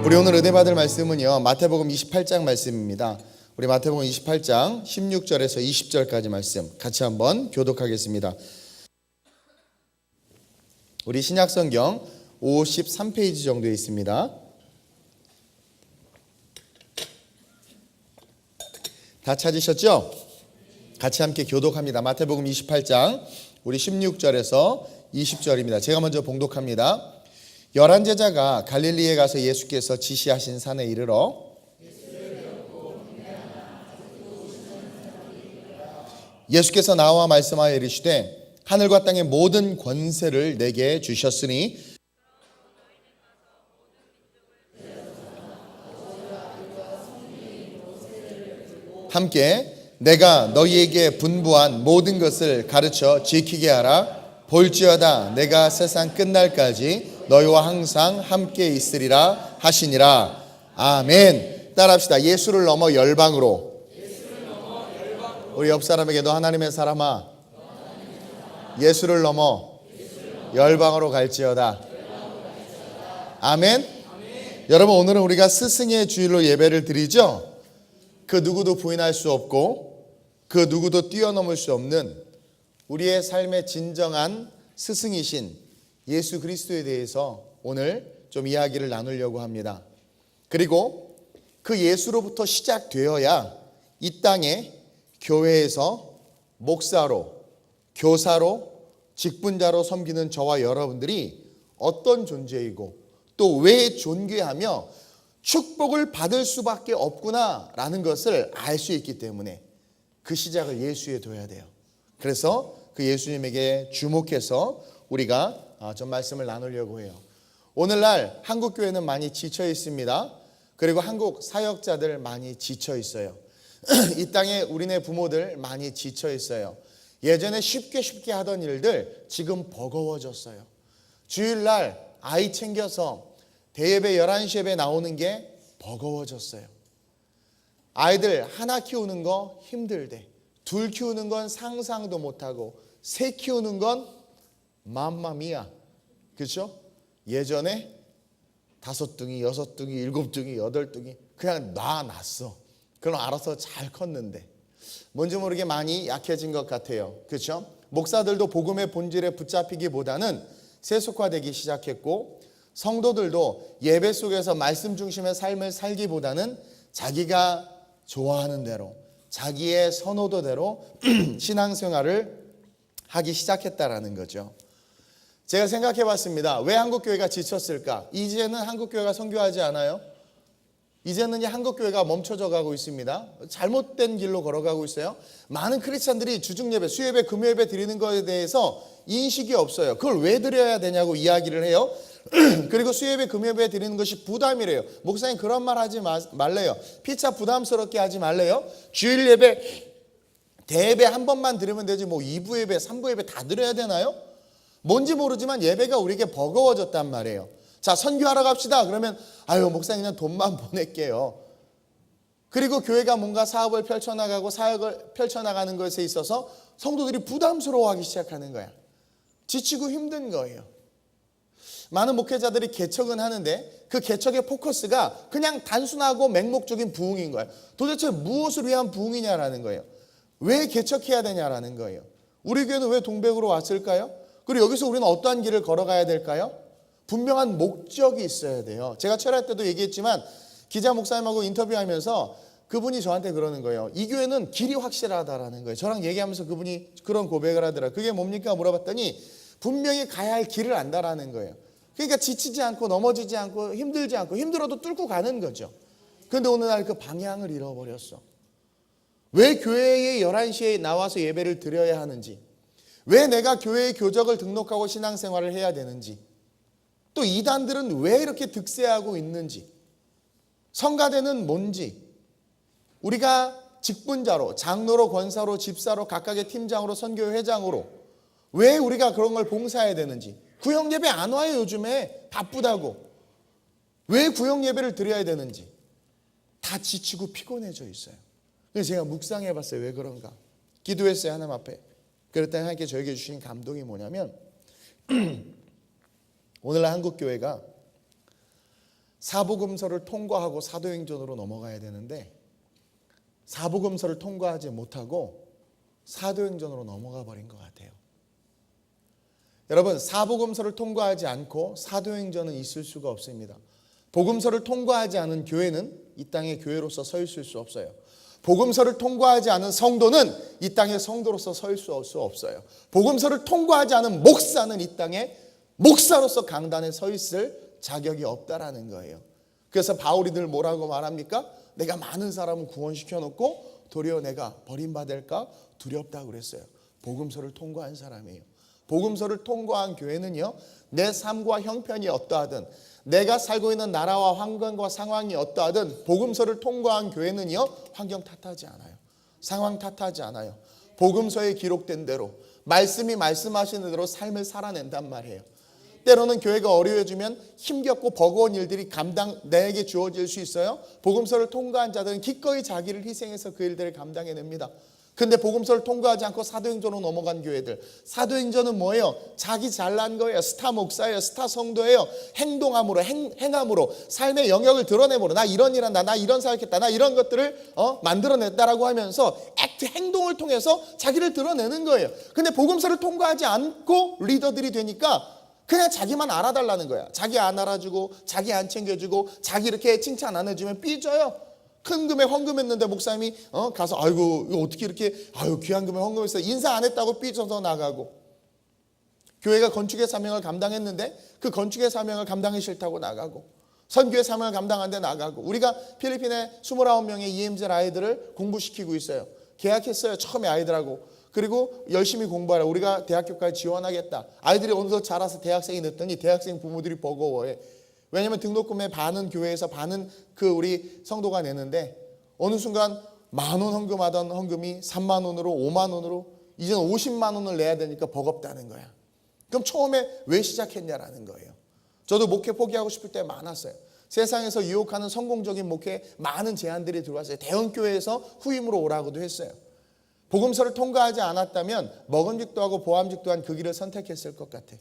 우리 오늘 은혜 받을 말씀은요, 마태복음 28장 말씀입니다. 우리 마태복음 28장 16절에서 20절까지 말씀 같이 한번 교독하겠습니다. 우리 신약성경 53페이지 정도에 있습니다. 다 찾으셨죠? 같이 함께 교독합니다. 마태복음 28장 우리 16절에서 20절입니다. 제가 먼저 봉독합니다. 11제자가 갈릴리에 가서 예수께서 지시하신 산에 이르러 예수께서 나와 말씀하여 이르시되 하늘과 땅의 모든 권세를 내게 주셨으니 함께 내가 너희에게 분부한 모든 것을 가르쳐 지키게 하라. 볼지어다 내가 세상 끝날까지 너희와 항상 함께 있으리라 하시니라. 아멘. 따라합시다. 예수를 넘어 열방으로. 우리 옆 사람에게도 하나님의 사람아, 예수를 넘어 열방으로 갈지어다. 아멘. 여러분, 오늘은 우리가 스승의 주일로 예배를 드리죠. 그 누구도 부인할 수 없고 그 누구도 뛰어넘을 수 없는 우리의 삶의 진정한 스승이신 예수 그리스도에 대해서 오늘 좀 이야기를 나누려고 합니다. 그리고 그 예수로부터 시작되어야 이 땅에 교회에서 목사로, 교사로, 직분자로 섬기는 저와 여러분들이 어떤 존재이고 또 왜 존귀하며 축복을 받을 수밖에 없구나라는 것을 알 수 있기 때문에 그 시작을 예수에 둬야 돼요. 그래서 그 예수님에게 주목해서 우리가 좀 말씀을 나누려고 해요. 오늘날 한국교회는 많이 지쳐 있습니다. 그리고 한국 사역자들 많이 지쳐 있어요. 이 땅에 우리네 부모들 많이 지쳐 있어요. 예전에 쉽게 하던 일들 지금 버거워졌어요. 주일날 아이 챙겨서 대예배 11시 예배 나오는 게 버거워졌어요. 아이들 하나 키우는 거 힘들대. 둘 키우는 건 상상도 못하고 세 키우는 건 맘마미야. 그렇죠? 예전에 5둥이, 6둥이, 7둥이, 8둥이 그냥 놔놨어. 그럼 알아서 잘 컸는데 뭔지 모르게 많이 약해진 것 같아요. 그렇죠? 목사들도 복음의 본질에 붙잡히기보다는 세속화되기 시작했고 성도들도 예배 속에서 말씀 중심의 삶을 살기보다는 자기가 좋아하는 대로 자기의 선호도대로 신앙생활을 하기 시작했다라는 거죠. 제가 생각해 봤습니다. 왜 한국교회가 지쳤을까? 이제는 한국교회가 선교하지 않아요? 이제는 한국교회가 멈춰져 가고 있습니다. 잘못된 길로 걸어가고 있어요. 많은 크리스찬들이 주중예배, 수요예배, 금요예배 드리는 것에 대해서 인식이 없어요. 그걸 왜 드려야 되냐고 이야기를 해요. 그리고 수요예배, 금요예배 드리는 것이 부담이래요. 목사님 그런 말 하지 말래요. 피차 부담스럽게 하지 말래요. 주일 예배, 대예배 한 번만 드리면 되지 뭐 2부 예배, 3부 예배 다 드려야 되나요? 뭔지 모르지만 예배가 우리에게 버거워졌단 말이에요. 자, 선교하러 갑시다. 그러면 아유 목사님 그냥 돈만 보낼게요. 그리고 교회가 뭔가 사업을 펼쳐나가고 사역을 펼쳐나가는 것에 있어서 성도들이 부담스러워하기 시작하는 거야. 지치고 힘든 거예요. 많은 목회자들이 개척은 하는데 그 개척의 포커스가 그냥 단순하고 맹목적인 부흥인 거예요. 도대체 무엇을 위한 부흥이냐라는 거예요. 왜 개척해야 되냐라는 거예요. 우리 교회는 왜 동백으로 왔을까요? 그리고 여기서 우리는 어떠한 길을 걸어가야 될까요? 분명한 목적이 있어야 돼요. 제가 철학 때도 얘기했지만 기자 목사님하고 인터뷰하면서 그분이 저한테 그러는 거예요. 이 교회는 길이 확실하다라는 거예요. 저랑 얘기하면서 그분이 그런 고백을 하더라고요. 그게 뭡니까? 물어봤더니 분명히 가야 할 길을 안다라는 거예요. 그러니까 지치지 않고 넘어지지 않고 힘들지 않고 힘들어도 뚫고 가는 거죠. 그런데 어느 날 그 방향을 잃어버렸어. 왜 교회에 11시에 나와서 예배를 드려야 하는지, 왜 내가 교회의 교적을 등록하고 신앙생활을 해야 되는지, 또 이단들은 왜 이렇게 득세하고 있는지, 성가대는 뭔지, 우리가 직분자로, 장로로, 권사로, 집사로, 각각의 팀장으로, 선교회장으로 왜 우리가 그런 걸 봉사해야 되는지, 구역예배 안 와요 요즘에 바쁘다고. 왜 구역예배를 드려야 되는지 다 지치고 피곤해져 있어요. 그래서 제가 묵상해 봤어요. 왜 그런가? 기도했어요 하나님 앞에. 그랬더니 하나님께 저에게 주신 감동이 뭐냐면 오늘날 한국교회가 사복음서를 통과하고 사도행전으로 넘어가야 되는데 사복음서를 통과하지 못하고 사도행전으로 넘어가 버린 것 같아요. 여러분, 사복음서를 통과하지 않고 사도행전은 있을 수가 없습니다. 복음서를 통과하지 않은 교회는 이 땅의 교회로서 서 있을 수 없어요. 복음서를 통과하지 않은 성도는 이 땅의 성도로서 서 있을 수 없어요. 복음서를 통과하지 않은 목사는 이 땅에 목사로서 강단에 서 있을 자격이 없다라는 거예요. 그래서 바울이 늘 뭐라고 말합니까? 내가 많은 사람을 구원시켜 놓고 도리어 내가 버림받을까 두렵다고 그랬어요. 복음서를 통과한 사람이에요. 복음서를 통과한 교회는요, 내 삶과 형편이 어떠하든 내가 살고 있는 나라와 환경과 상황이 어떠하든 복음서를 통과한 교회는요, 환경 탓하지 않아요. 상황 탓하지 않아요. 복음서에 기록된 대로 말씀이 말씀하시는 대로 삶을 살아낸단 말이에요. 때로는 교회가 어려워지면 힘겹고 버거운 일들이 내게 주어질 수 있어요. 복음서를 통과한 자들은 기꺼이 자기를 희생해서 그 일들을 감당해냅니다. 근데 복음서를 통과하지 않고 사도행전으로 넘어간 교회들, 사도행전은 뭐예요? 자기 잘난 거예요. 스타 목사예요. 스타 성도예요. 행동함으로, 행함으로 삶의 영역을 드러내므로 나 이런 일 한다, 나 이런 사역했다, 나 이런 것들을 만들어냈다라고 하면서 행동을 통해서 자기를 드러내는 거예요. 근데 복음서를 통과하지 않고 리더들이 되니까 그냥 자기만 알아달라는 거야. 자기 안 알아주고 자기 안 챙겨주고 자기 이렇게 칭찬 안 해주면 삐져요. 큰 금액 헌금했는데 목사님이 가서 아이고 이거 어떻게 이렇게 귀한 금액 헌금했어, 인사 안 했다고 삐져서 나가고, 교회가 건축의 사명을 감당했는데 그 건축의 사명을 감당하기 싫다고 나가고, 선교의 사명을 감당하는데 나가고. 우리가 필리핀에 29명의 EMZ 아이들을 공부시키고 있어요. 계약했어요, 처음에 아이들하고. 그리고 열심히 공부하라, 우리가 대학교까지 지원하겠다. 아이들이 어느덧 자라서 대학생이 됐더니 대학생 부모들이 버거워해. 왜냐하면 등록금의 반은 교회에서 반은 우리 성도가 내는데 어느 순간 10,000원 헌금하던 헌금이 3만 원으로 5만 원으로 이제는 50만 원을 내야 되니까 버겁다는 거야. 그럼 처음에 왜 시작했냐라는 거예요. 저도 목회 포기하고 싶을 때 많았어요. 세상에서 유혹하는 성공적인 목회에 많은 제안들이 들어왔어요. 대형교회에서 후임으로 오라고도 했어요. 복음서를 통과하지 않았다면 먹음직도 하고 보암직도 한 그 길을 선택했을 것 같아.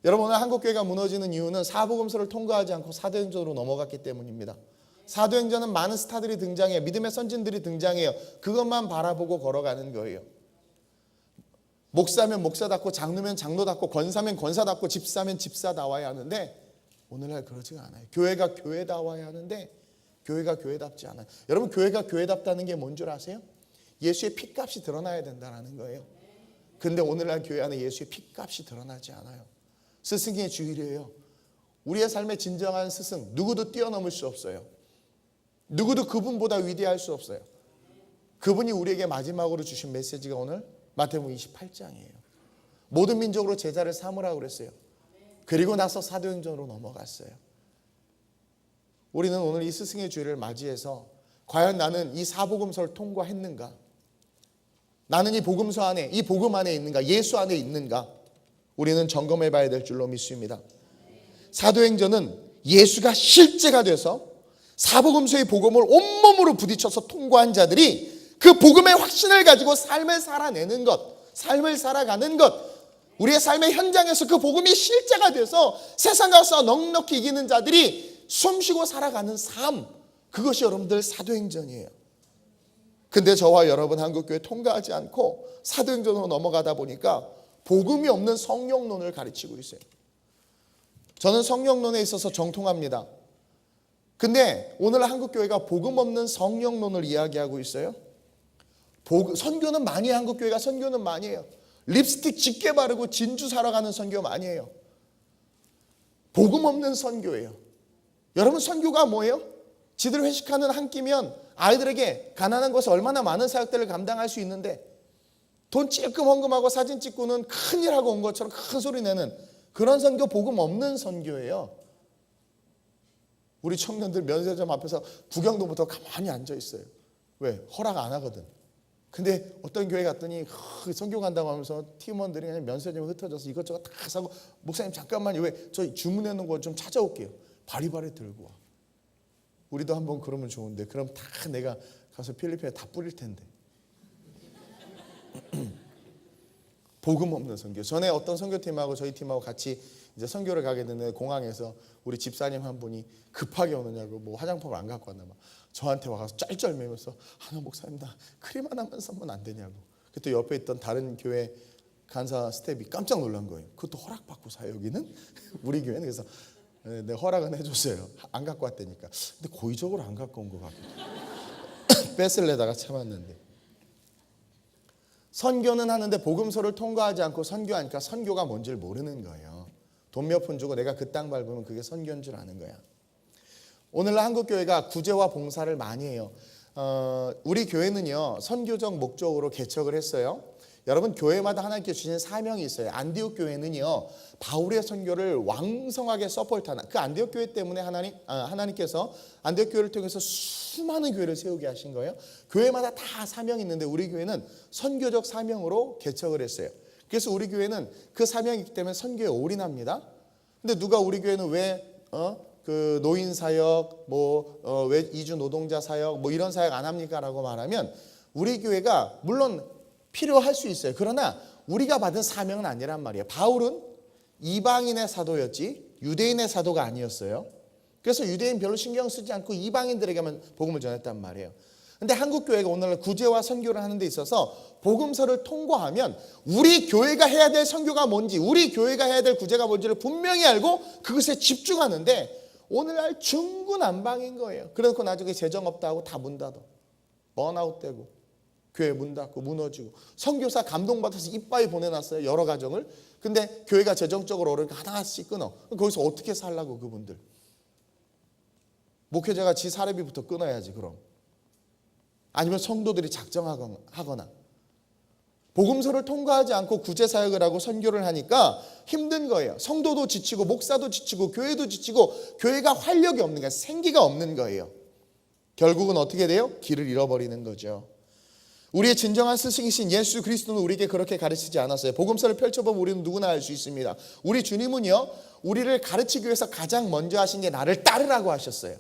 여러분, 오늘 한국교회가 무너지는 이유는 사복음서를 통과하지 않고 사도행전으로 넘어갔기 때문입니다. 사도행전은 많은 스타들이 등장해요. 믿음의 선진들이 등장해요. 그것만 바라보고 걸어가는 거예요. 목사면 목사답고 장로면 장로답고 권사면 권사답고 집사면 집사다워야 하는데 오늘날 그러지가 않아요. 교회가 교회다워야 하는데 교회가 교회답지 않아요. 여러분, 교회가 교회답다는 게 뭔 줄 아세요? 예수의 핏값이 드러나야 된다는 거예요. 근데 오늘날 교회 안에 예수의 핏값이 드러나지 않아요. 스승의 주일이에요. 우리의 삶의 진정한 스승, 누구도 뛰어넘을 수 없어요. 누구도 그분보다 위대할 수 없어요. 그분이 우리에게 마지막으로 주신 메시지가 오늘 마태복음 28장이에요. 모든 민족으로 제자를 삼으라고 그랬어요. 그리고 나서 사도행전으로 넘어갔어요. 우리는 오늘 이 스승의 주일을 맞이해서 과연 나는 이 사복음서를 통과했는가? 나는 이 복음서 안에, 이 복음 안에 있는가? 예수 안에 있는가? 우리는 점검해 봐야 될 줄로 믿습니다. 사도행전은 예수가 실제가 돼서 사복음서의 복음을 온몸으로 부딪혀서 통과한 자들이 그 복음의 확신을 가지고 삶을 살아내는 것, 삶을 살아가는 것, 우리의 삶의 현장에서 그 복음이 실제가 돼서 세상 가서 넉넉히 이기는 자들이 숨쉬고 살아가는 삶, 그것이 여러분들 사도행전이에요. 근데 저와 여러분 한국교회 통과하지 않고 사도행전으로 넘어가다 보니까 복음이 없는 성령론을 가르치고 있어요. 저는 성령론에 있어서 정통합니다. 근데 오늘 한국교회가 복음 없는 성령론을 이야기하고 있어요. 선교는 많이 해요. 한국교회가 선교는 많이 해요. 립스틱 짙게 바르고 진주 사러 가는 선교 많이 해요. 복음 없는 선교예요. 여러분, 선교가 뭐예요? 지들 회식하는 한 끼면 아이들에게 가난한 곳에 얼마나 많은 사역들을 감당할 수 있는데 돈 찔끔 헌금하고 사진 찍고는 큰일 하고 온 것처럼 큰 소리 내는 그런 선교, 복음 없는 선교예요. 우리 청년들 면세점 앞에서 구경도 못하고 가만히 앉아 있어요. 왜? 허락 안 하거든. 근데 어떤 교회 갔더니 선교 간다고 하면서 팀원들이 그냥 면세점에 흩어져서 이것저것 다 사고, 목사님 잠깐만요, 왜 저 주문해 놓은 거 좀 찾아올게요. 바리바리 들고 와. 우리도 한번 그러면 좋은데, 그럼 다 내가 가서 필리핀에 다 뿌릴 텐데. 복음 없는 선교. 전에 어떤 선교팀하고 저희 팀하고 같이 이제 선교를 가게 됐는데 공항에서 우리 집사님 한 분이 급하게 오느냐고 뭐 화장품을 안 갖고 왔나 봐. 저한테 와서 쩔쩔매면서 하나 목사님 나 크림 하나만 사면 안 되냐고. 그때 옆에 있던 다른 교회 간사 스텝이 깜짝 놀란 거예요. 그것도 허락받고 사요 여기는? 우리 교회는. 그래서 네, 허락은 해줬어요. 안 갖고 왔다니까. 근데 고의적으로 안 갖고 온 것 같고 뺏을래다가 참았는데. 선교는 하는데 복음서를 통과하지 않고 선교하니까 선교가 뭔지를 모르는 거예요. 돈 몇 푼 주고 내가 그 땅 밟으면 그게 선교인 줄 아는 거야. 오늘날 한국교회가 구제와 봉사를 많이 해요. 우리 교회는요 선교적 목적으로 개척을 했어요. 여러분 교회마다 하나님께 주신 사명이 있어요. 안디옥 교회는요 바울의 선교를 왕성하게 서포트하는 그 안디옥 교회 때문에 하나님께서 안디옥 교회를 통해서 수많은 교회를 세우게 하신 거예요. 교회마다 다 사명이 있는데 우리 교회는 선교적 사명으로 개척을 했어요. 그래서 우리 교회는 그 사명이 있기 때문에 선교에 올인합니다. 근데 누가 우리 교회는 왜 그 노인 사역, 왜 이주 노동자 사역, 뭐 이런 사역 안 합니까라고 말하면 우리 교회가 물론 필요할 수 있어요. 그러나 우리가 받은 사명은 아니란 말이에요. 바울은 이방인의 사도였지 유대인의 사도가 아니었어요. 그래서 유대인 별로 신경 쓰지 않고 이방인들에게만 복음을 전했단 말이에요. 근데 한국 교회가 오늘날 구제와 선교를 하는 데 있어서 복음서를 통과하면 우리 교회가 해야 될 선교가 뭔지, 우리 교회가 해야 될 구제가 뭔지를 분명히 알고 그것에 집중하는데 오늘날 중구난방인 거예요. 그래놓고 나중에 재정 없다 하고 다 문 닫아. 번아웃되고 교회 문 닫고 무너지고 선교사 감동받아서 이빠이 보내놨어요. 여러 가정을. 근데 교회가 재정적으로 어려우니까 하나씩 끊어. 거기서 어떻게 살라고 그분들. 목회자가 지 사례비부터 끊어야지 그럼. 아니면 성도들이 작정하거나. 복음서를 통과하지 않고 구제사역을 하고 선교를 하니까 힘든 거예요. 성도도 지치고 목사도 지치고 교회도 지치고 교회가 활력이 없는 거예요. 생기가 없는 거예요. 결국은 어떻게 돼요? 길을 잃어버리는 거죠. 우리의 진정한 스승이신 예수 그리스도는 우리에게 그렇게 가르치지 않았어요. 복음서를 펼쳐보면 우리는 누구나 알 수 있습니다. 우리 주님은요 우리를 가르치기 위해서 가장 먼저 하신 게 나를 따르라고 하셨어요.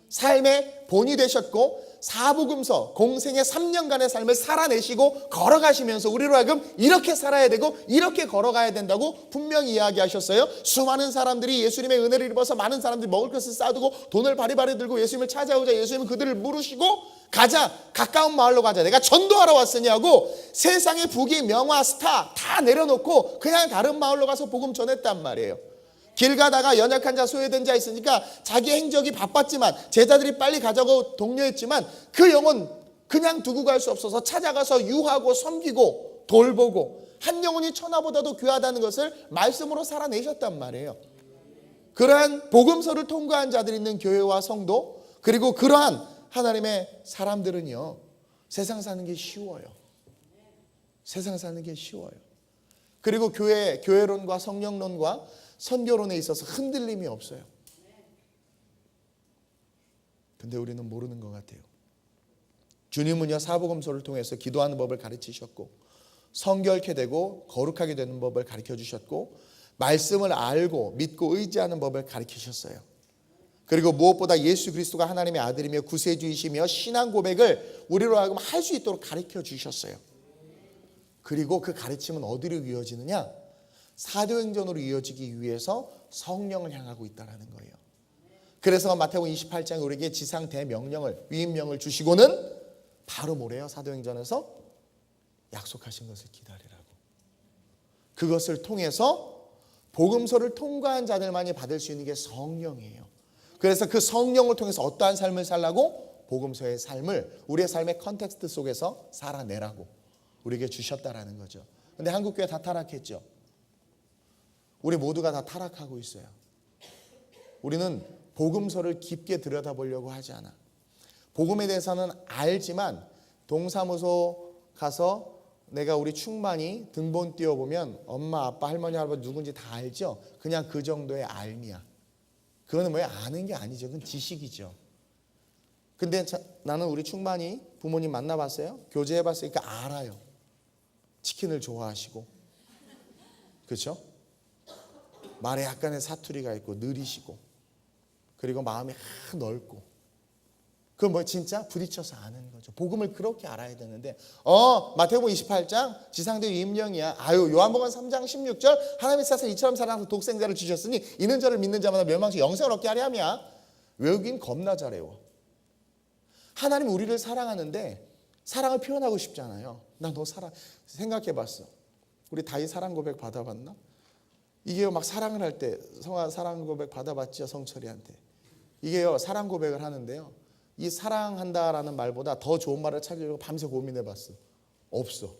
삶의 본이 되셨고 사복음서 공생의 3년간의 삶을 살아내시고 걸어가시면서 우리로 하여금 이렇게 살아야 되고 이렇게 걸어가야 된다고 분명히 이야기하셨어요. 수많은 사람들이 예수님의 은혜를 입어서 많은 사람들이 먹을 것을 싸두고 돈을 바리바리 들고 예수님을 찾아오자 예수님은 그들을 물으시고 가자, 가까운 마을로 가자, 내가 전도하러 왔으니 하고 세상의 부귀 명화 스타 다 내려놓고 그냥 다른 마을로 가서 복음 전했단 말이에요. 길 가다가 연약한 자 소외된 자 있으니까 자기 행적이 바빴지만 제자들이 빨리 가자고 독려했지만 그 영혼 그냥 두고 갈 수 없어서 찾아가서 유하고 섬기고 돌보고 한 영혼이 천하보다도 귀하다는 것을 말씀으로 살아내셨단 말이에요. 그러한 복음서를 통과한 자들이 있는 교회와 성도 그리고 그러한 하나님의 사람들은요 세상 사는 게 쉬워요. 세상 사는 게 쉬워요. 그리고 교회론과 성령론과 선교론에 있어서 흔들림이 없어요. 근데 우리는 모르는 것 같아요. 주님은요 사복음서를 통해서 기도하는 법을 가르치셨고 성결케 되고 거룩하게 되는 법을 가르쳐 주셨고 말씀을 알고 믿고 의지하는 법을 가르치셨어요. 그리고 무엇보다 예수 그리스도가 하나님의 아들이며 구세주이시며 신앙 고백을 우리로 하여금 할 수 있도록 가르쳐 주셨어요. 그리고 그 가르침은 어디로 이어지느냐? 사도행전으로 이어지기 위해서 성령을 향하고 있다는 거예요. 그래서 마태복음 28장에 우리에게 지상 대명령을 위임령을 주시고는 바로 뭐래요? 사도행전에서 약속하신 것을 기다리라고. 그것을 통해서 복음서를 통과한 자들만이 받을 수 있는 게 성령이에요. 그래서 그 성령을 통해서 어떠한 삶을 살라고? 복음서의 삶을 우리의 삶의 컨텍스트 속에서 살아내라고 우리에게 주셨다라는 거죠. 근데 한국교회 다 타락했죠. 우리 모두가 다 타락하고 있어요. 우리는 복음서를 깊게 들여다보려고 하지 않아. 복음에 대해서는 알지만 동사무소 가서 내가 우리 충만이 등본 띄워보면 엄마, 아빠, 할머니, 할아버지 누군지 다 알죠. 그냥 그 정도의 알미야. 그거는 뭐야? 아는 게 아니죠. 그건 지식이죠. 근데 나는 우리 충만이 부모님 만나봤어요? 교제해봤으니까 알아요. 치킨을 좋아하시고 그렇죠? 말에 약간의 사투리가 있고 느리시고 그리고 마음이 넓고 그 뭐 진짜 부딪혀서 아는 거죠. 복음을 그렇게 알아야 되는데 마태복음 28장 지상대 임령이야. 요한복음 3장 16절 하나님의 세상을 이처럼 사랑하사 독생자를 주셨으니 이는 저를 믿는 자마다 멸망시 영생을 얻게 하려함이야. 외우긴 겁나 잘해요. 하나님 우리를 사랑하는데 사랑을 표현하고 싶잖아요. 나 너 사랑. 생각해봤어. 우리 다윗 사랑 고백 받아봤나? 이게요 막 사랑을 할 때 성아 사랑 고백 받아봤죠. 성철이한테. 이게요 사랑 고백을 하는데요. 이 사랑한다라는 말보다 더 좋은 말을 찾으려고 밤새 고민해봤어. 없어.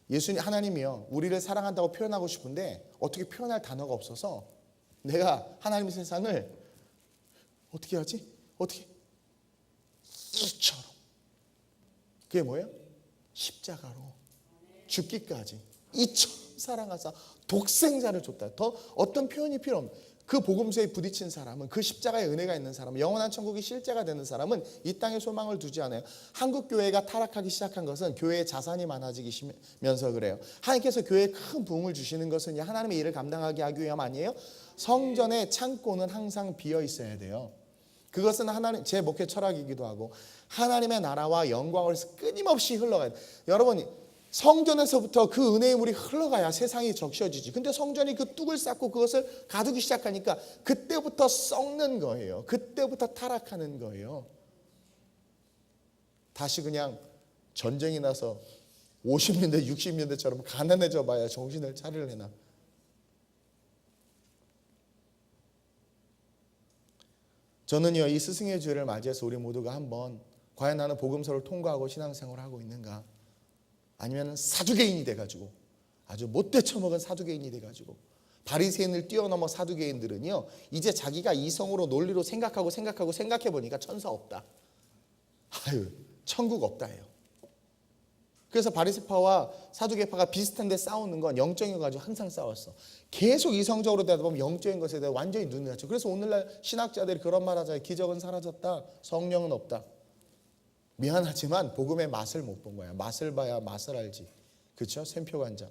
예수님 하나님이요 우리를 사랑한다고 표현하고 싶은데 어떻게 표현할 단어가 없어서 내가 하나님의 세상을 어떻게 하지? 어떻게? 이처럼. 그게 뭐예요? 십자가로 죽기까지 이처럼 사랑하사 독생자를 줬다. 더 어떤 표현이 필요 없는 그 복음서에 부딪힌 사람은 그 십자가의 은혜가 있는 사람은 영원한 천국이 실제가 되는 사람은 이 땅에 소망을 두지 않아요. 한국 교회가 타락하기 시작한 것은 교회의 자산이 많아지면서 그래요. 하나님께서 교회에 큰 부흥을 주시는 것은 하나님의 일을 감당하게 하기 위함 아니에요? 성전의 창고는 항상 비어 있어야 돼요. 그것은 하나님 제 목회 철학이기도 하고 하나님의 나라와 영광을 끊임없이 흘러가야 돼요. 여러분 성전에서부터 그 은혜의 물이 흘러가야 세상이 적셔지지. 근데 성전이 그 뚝을 쌓고 그것을 가두기 시작하니까 그때부터 썩는 거예요. 그때부터 타락하는 거예요. 다시 그냥 전쟁이 나서 50년대 60년대처럼 가난해져 봐야 정신을 차리려나. 저는요 이 스승의 주일을 맞이해서 우리 모두가 한번 과연 나는 복음서를 통과하고 신앙생활을 하고 있는가, 아니면 사두개인이 돼가지고 아주 못돼 처먹은 사두개인이 돼가지고 바리새인을 뛰어넘어 사두개인들은요 이제 자기가 이성으로 논리로 생각해 보니까 천사 없다. 천국 없다 해요. 그래서 바리새파와 사두개파가 비슷한데 싸우는 건 영적인 거 가지고 항상 싸웠어. 계속 이성적으로 되다 보면 영적인 것에 대해 완전히 눈이 낮죠. 그래서 오늘날 신학자들이 그런 말 하잖아요. 기적은 사라졌다. 성령은 없다. 미안하지만 복음의 맛을 못 본 거야. 맛을 봐야 맛을 알지. 그렇죠? 샘표간장.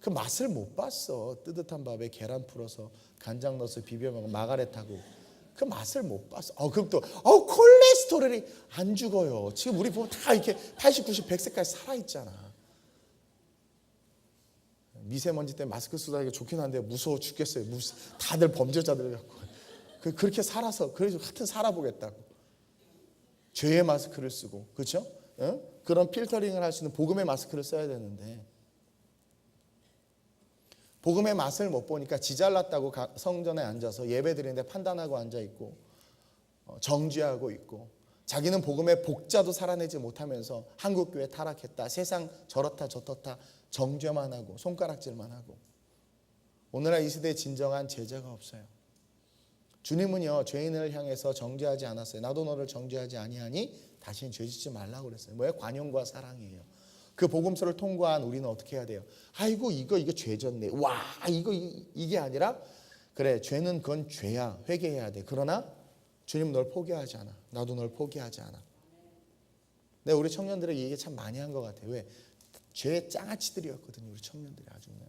그 맛을 못 봤어. 뜨뜻한 밥에 계란 풀어서 간장 넣어서 비벼 먹으면 마가렛하고 그 맛을 못 봤어. 그럼 또 콜레스테롤이 안 죽어요. 지금 우리 보면 다 이렇게 80, 90, 100세까지 살아있잖아. 미세먼지 때문에 마스크 쓰다가 좋긴 한데 무서워 죽겠어요. 다들 범죄자들 갖고 그렇게 살아서 그래서 하여튼 살아보겠다고. 죄의 마스크를 쓰고, 그렇죠? 그런 필터링을 할 수 있는 복음의 마스크를 써야 되는데 복음의 맛을 못 보니까 지잘났다고 성전에 앉아서 예배 드리는데 판단하고 앉아있고 정죄하고 있고 자기는 복음의 복자도 살아내지 못하면서 한국교회 타락했다. 세상 저렇다 저렇다 정죄만 하고 손가락질만 하고. 오늘날 이 시대에 진정한 제자가 없어요. 주님은요 죄인을 향해서 정죄하지 않았어요. 나도 너를 정죄하지 아니하니 다시는 죄짓지 말라고 그랬어요. 뭐예요? 관용과 사랑이에요. 그 복음서를 통과한 우리는 어떻게 해야 돼요? 아이고 이거 죄졌네. 와 이게 아니라 그래 죄는 그건 죄야. 회개해야 돼. 그러나 주님 널 포기하지 않아. 나도 널 포기하지 않아. 근데 우리 청년들은 얘기 참 많이 한 것 같아요. 왜? 죄의 짱아치들이었거든요. 우리 청년들이 아주 그냥.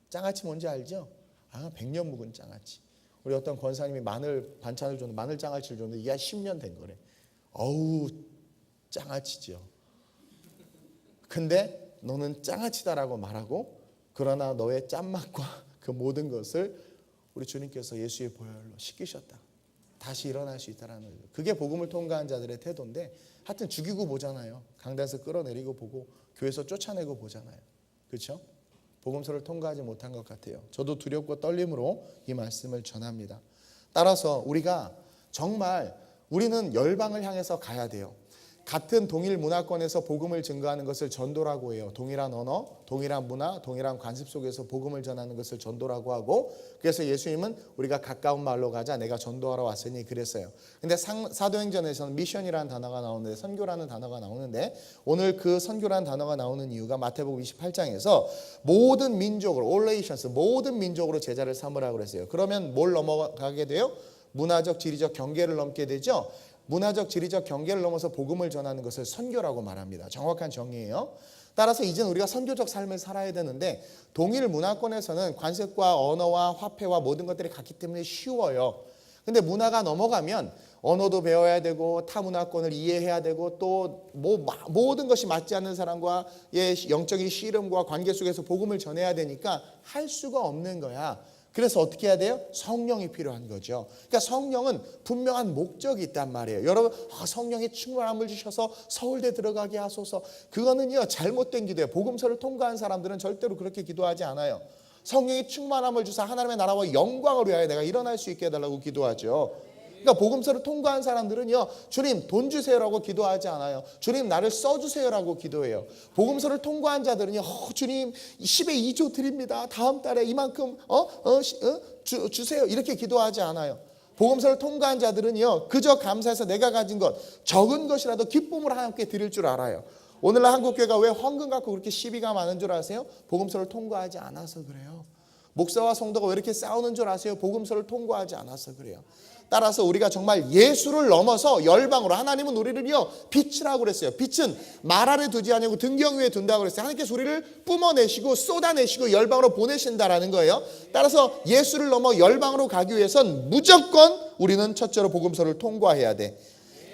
짱아치 뭔지 알죠? 100년 묵은 짱아치. 우리 어떤 권사님이 마늘 반찬을 줬는데 마늘 짱아치를 줬는데 이게 한 10년 된 거래. 어우 짱아치죠. 근데 너는 짱아치다라고 말하고 그러나 너의 짠맛과 그 모든 것을 우리 주님께서 예수의 보혈로 씻기셨다. 다시 일어날 수 있다라는 거죠. 그게 복음을 통과한 자들의 태도인데 하여튼 죽이고 보잖아요. 강단에서 끌어내리고 보고 교회에서 쫓아내고 보잖아요. 그렇죠? 복음서를 통과하지 못한 것 같아요. 저도 두렵고 떨림으로 이 말씀을 전합니다. 따라서 우리가 정말 우리는 열방을 향해서 가야 돼요. 같은 동일 문화권에서 복음을 증거하는 것을 전도라고 해요. 동일한 언어, 동일한 문화, 동일한 관습 속에서 복음을 전하는 것을 전도라고 하고, 그래서 예수님은 우리가 가까운 마을로 가자 내가 전도하러 왔으니 그랬어요. 근데 사도행전에서는 미션이라는 단어가 나오는데 선교라는 단어가 나오는데 오늘 그 선교라는 단어가 나오는 이유가 마태복음 28장에서 모든 민족으로 all nations 모든 민족으로 제자를 삼으라고 그랬어요. 그러면 뭘 넘어가게 돼요? 문화적 지리적 경계를 넘게 되죠. 문화적 지리적 경계를 넘어서 복음을 전하는 것을 선교라고 말합니다. 정확한 정의예요. 따라서 이제는 우리가 선교적 삶을 살아야 되는데 동일 문화권에서는 관습과 언어와 화폐와 모든 것들이 같기 때문에 쉬워요. 근데 문화가 넘어가면 언어도 배워야 되고 타문화권을 이해해야 되고 또 모든 것이 맞지 않는 사람과의 영적인 씨름과 관계 속에서 복음을 전해야 되니까 할 수가 없는 거야. 그래서 어떻게 해야 돼요? 성령이 필요한 거죠. 그러니까 성령은 분명한 목적이 있단 말이에요. 여러분, 성령이 충만함을 주셔서 서울대 들어가게 하소서. 그거는요, 잘못된 기도예요. 복음서를 통과한 사람들은 절대로 그렇게 기도하지 않아요. 성령이 충만함을 주사 하나님의 나라와 영광을 위하여 내가 일어날 수 있게 해달라고 기도하죠. 그러니까 복음서를 통과한 사람들은요, 주님 돈 주세요라고 기도하지 않아요. 주님 나를 써주세요라고 기도해요. 복음서를 통과한 자들은요, 주님 10의 2조 드립니다. 다음 달에 이만큼 주세요. 이렇게 기도하지 않아요. 복음서를 통과한 자들은요, 그저 감사해서 내가 가진 것 적은 것이라도 기쁨으로 하나님께 드릴 줄 알아요. 오늘날 한국교회가 왜 헌금 갖고 그렇게 시비가 많은 줄 아세요? 복음서를 통과하지 않아서 그래요. 목사와 성도가 왜 이렇게 싸우는 줄 아세요? 복음서를 통과하지 않아서 그래요. 따라서 우리가 정말 예수를 넘어서 열방으로, 하나님은 우리를요 빛이라고 그랬어요. 빛은 말 아래 두지 아니고 등경 위에 둔다고 그랬어요. 하나님께서 우리를 뿜어내시고 쏟아내시고 열방으로 보내신다라는 거예요. 따라서 예수를 넘어 열방으로 가기 위해선 무조건 우리는 첫째로 복음서를 통과해야 돼.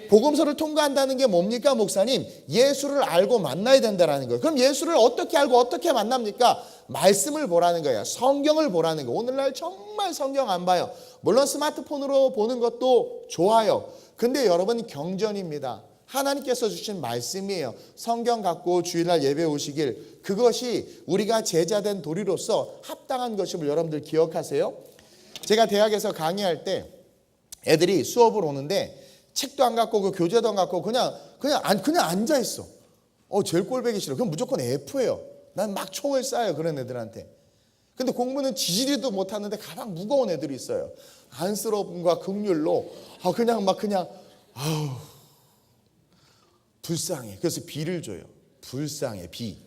복음서를 통과한다는 게 뭡니까, 목사님? 예수를 알고 만나야 된다는 거예요. 그럼 예수를 어떻게 알고 어떻게 만납니까? 말씀을 보라는 거예요. 성경을 보라는 거예요. 오늘날 정말 성경 안 봐요. 물론 스마트폰으로 보는 것도 좋아요. 근데 여러분, 경전입니다. 하나님께서 주신 말씀이에요. 성경 갖고 주일날 예배 오시길, 그것이 우리가 제자된 도리로서 합당한 것임을 여러분들 기억하세요? 제가 대학에서 강의할 때 애들이 수업을 오는데 책도 안 갖고 그 교재도 안 갖고 그냥 앉아 있어. 제일 꼴보기 싫어. 그럼 무조건 F예요. 난 막 총을 쏴요, 그런 애들한테. 근데 공부는 지지리도 못하는데 가장 무거운 애들이 있어요. 안쓰러움과 긍휼로 불쌍해. 그래서 B를 줘요. 불쌍해, B.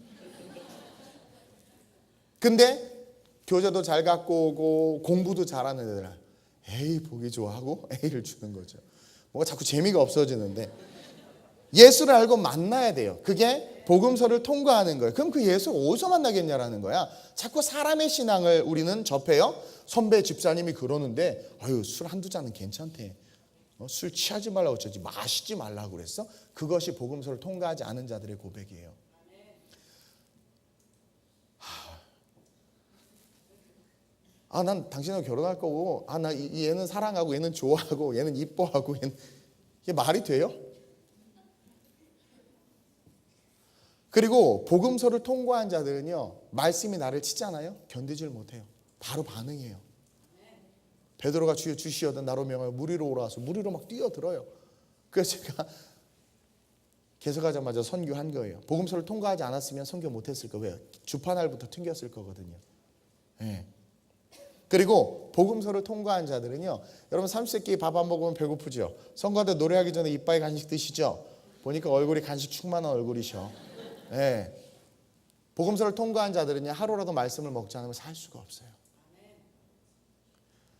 근데 교재도 잘 갖고 오고 공부도 잘하는 애들은 A 보기 좋아하고 A를 주는 거죠. 뭔가 자꾸 재미가 없어지는데, 예수를 알고 만나야 돼요. 그게 복음서를 통과하는 거예요. 그럼 그 예수 어디서 만나겠냐라는 거야. 자꾸 사람의 신앙을 우리는 접해요. 선배 집사님이 그러는데 술 한두 잔은 괜찮대. 술 취하지 말라고 했지, 마시지 말라고 그랬어. 그것이 복음서를 통과하지 않은 자들의 고백이에요. 난 당신하고 결혼할 거고, 나 얘는 사랑하고 얘는 좋아하고 얘는 이뻐하고 이게 말이 돼요? 그리고 복음서를 통과한 자들은요, 말씀이 나를 치잖아요. 견디질 못해요. 바로 반응해요. 베드로가 주여 주시어든 나로 명하여 물 위로 오라서 물 위로 막 뛰어들어요. 그래서 제가 개석하자마자 선교한 거예요. 복음서를 통과하지 않았으면 선교 못했을 거예요. 왜요? 주파날부터 튕겼을 거거든요. 네. 그리고 복음서를 통과한 자들은요, 여러분 30세끼 밥 안 먹으면 배고프죠. 선거대 노래하기 전에 이빨에 간식 드시죠. 보니까 얼굴이 간식 충만한 얼굴이셔. 네. 복음서를 통과한 자들은요, 하루라도 말씀을 먹지 않으면 살 수가 없어요.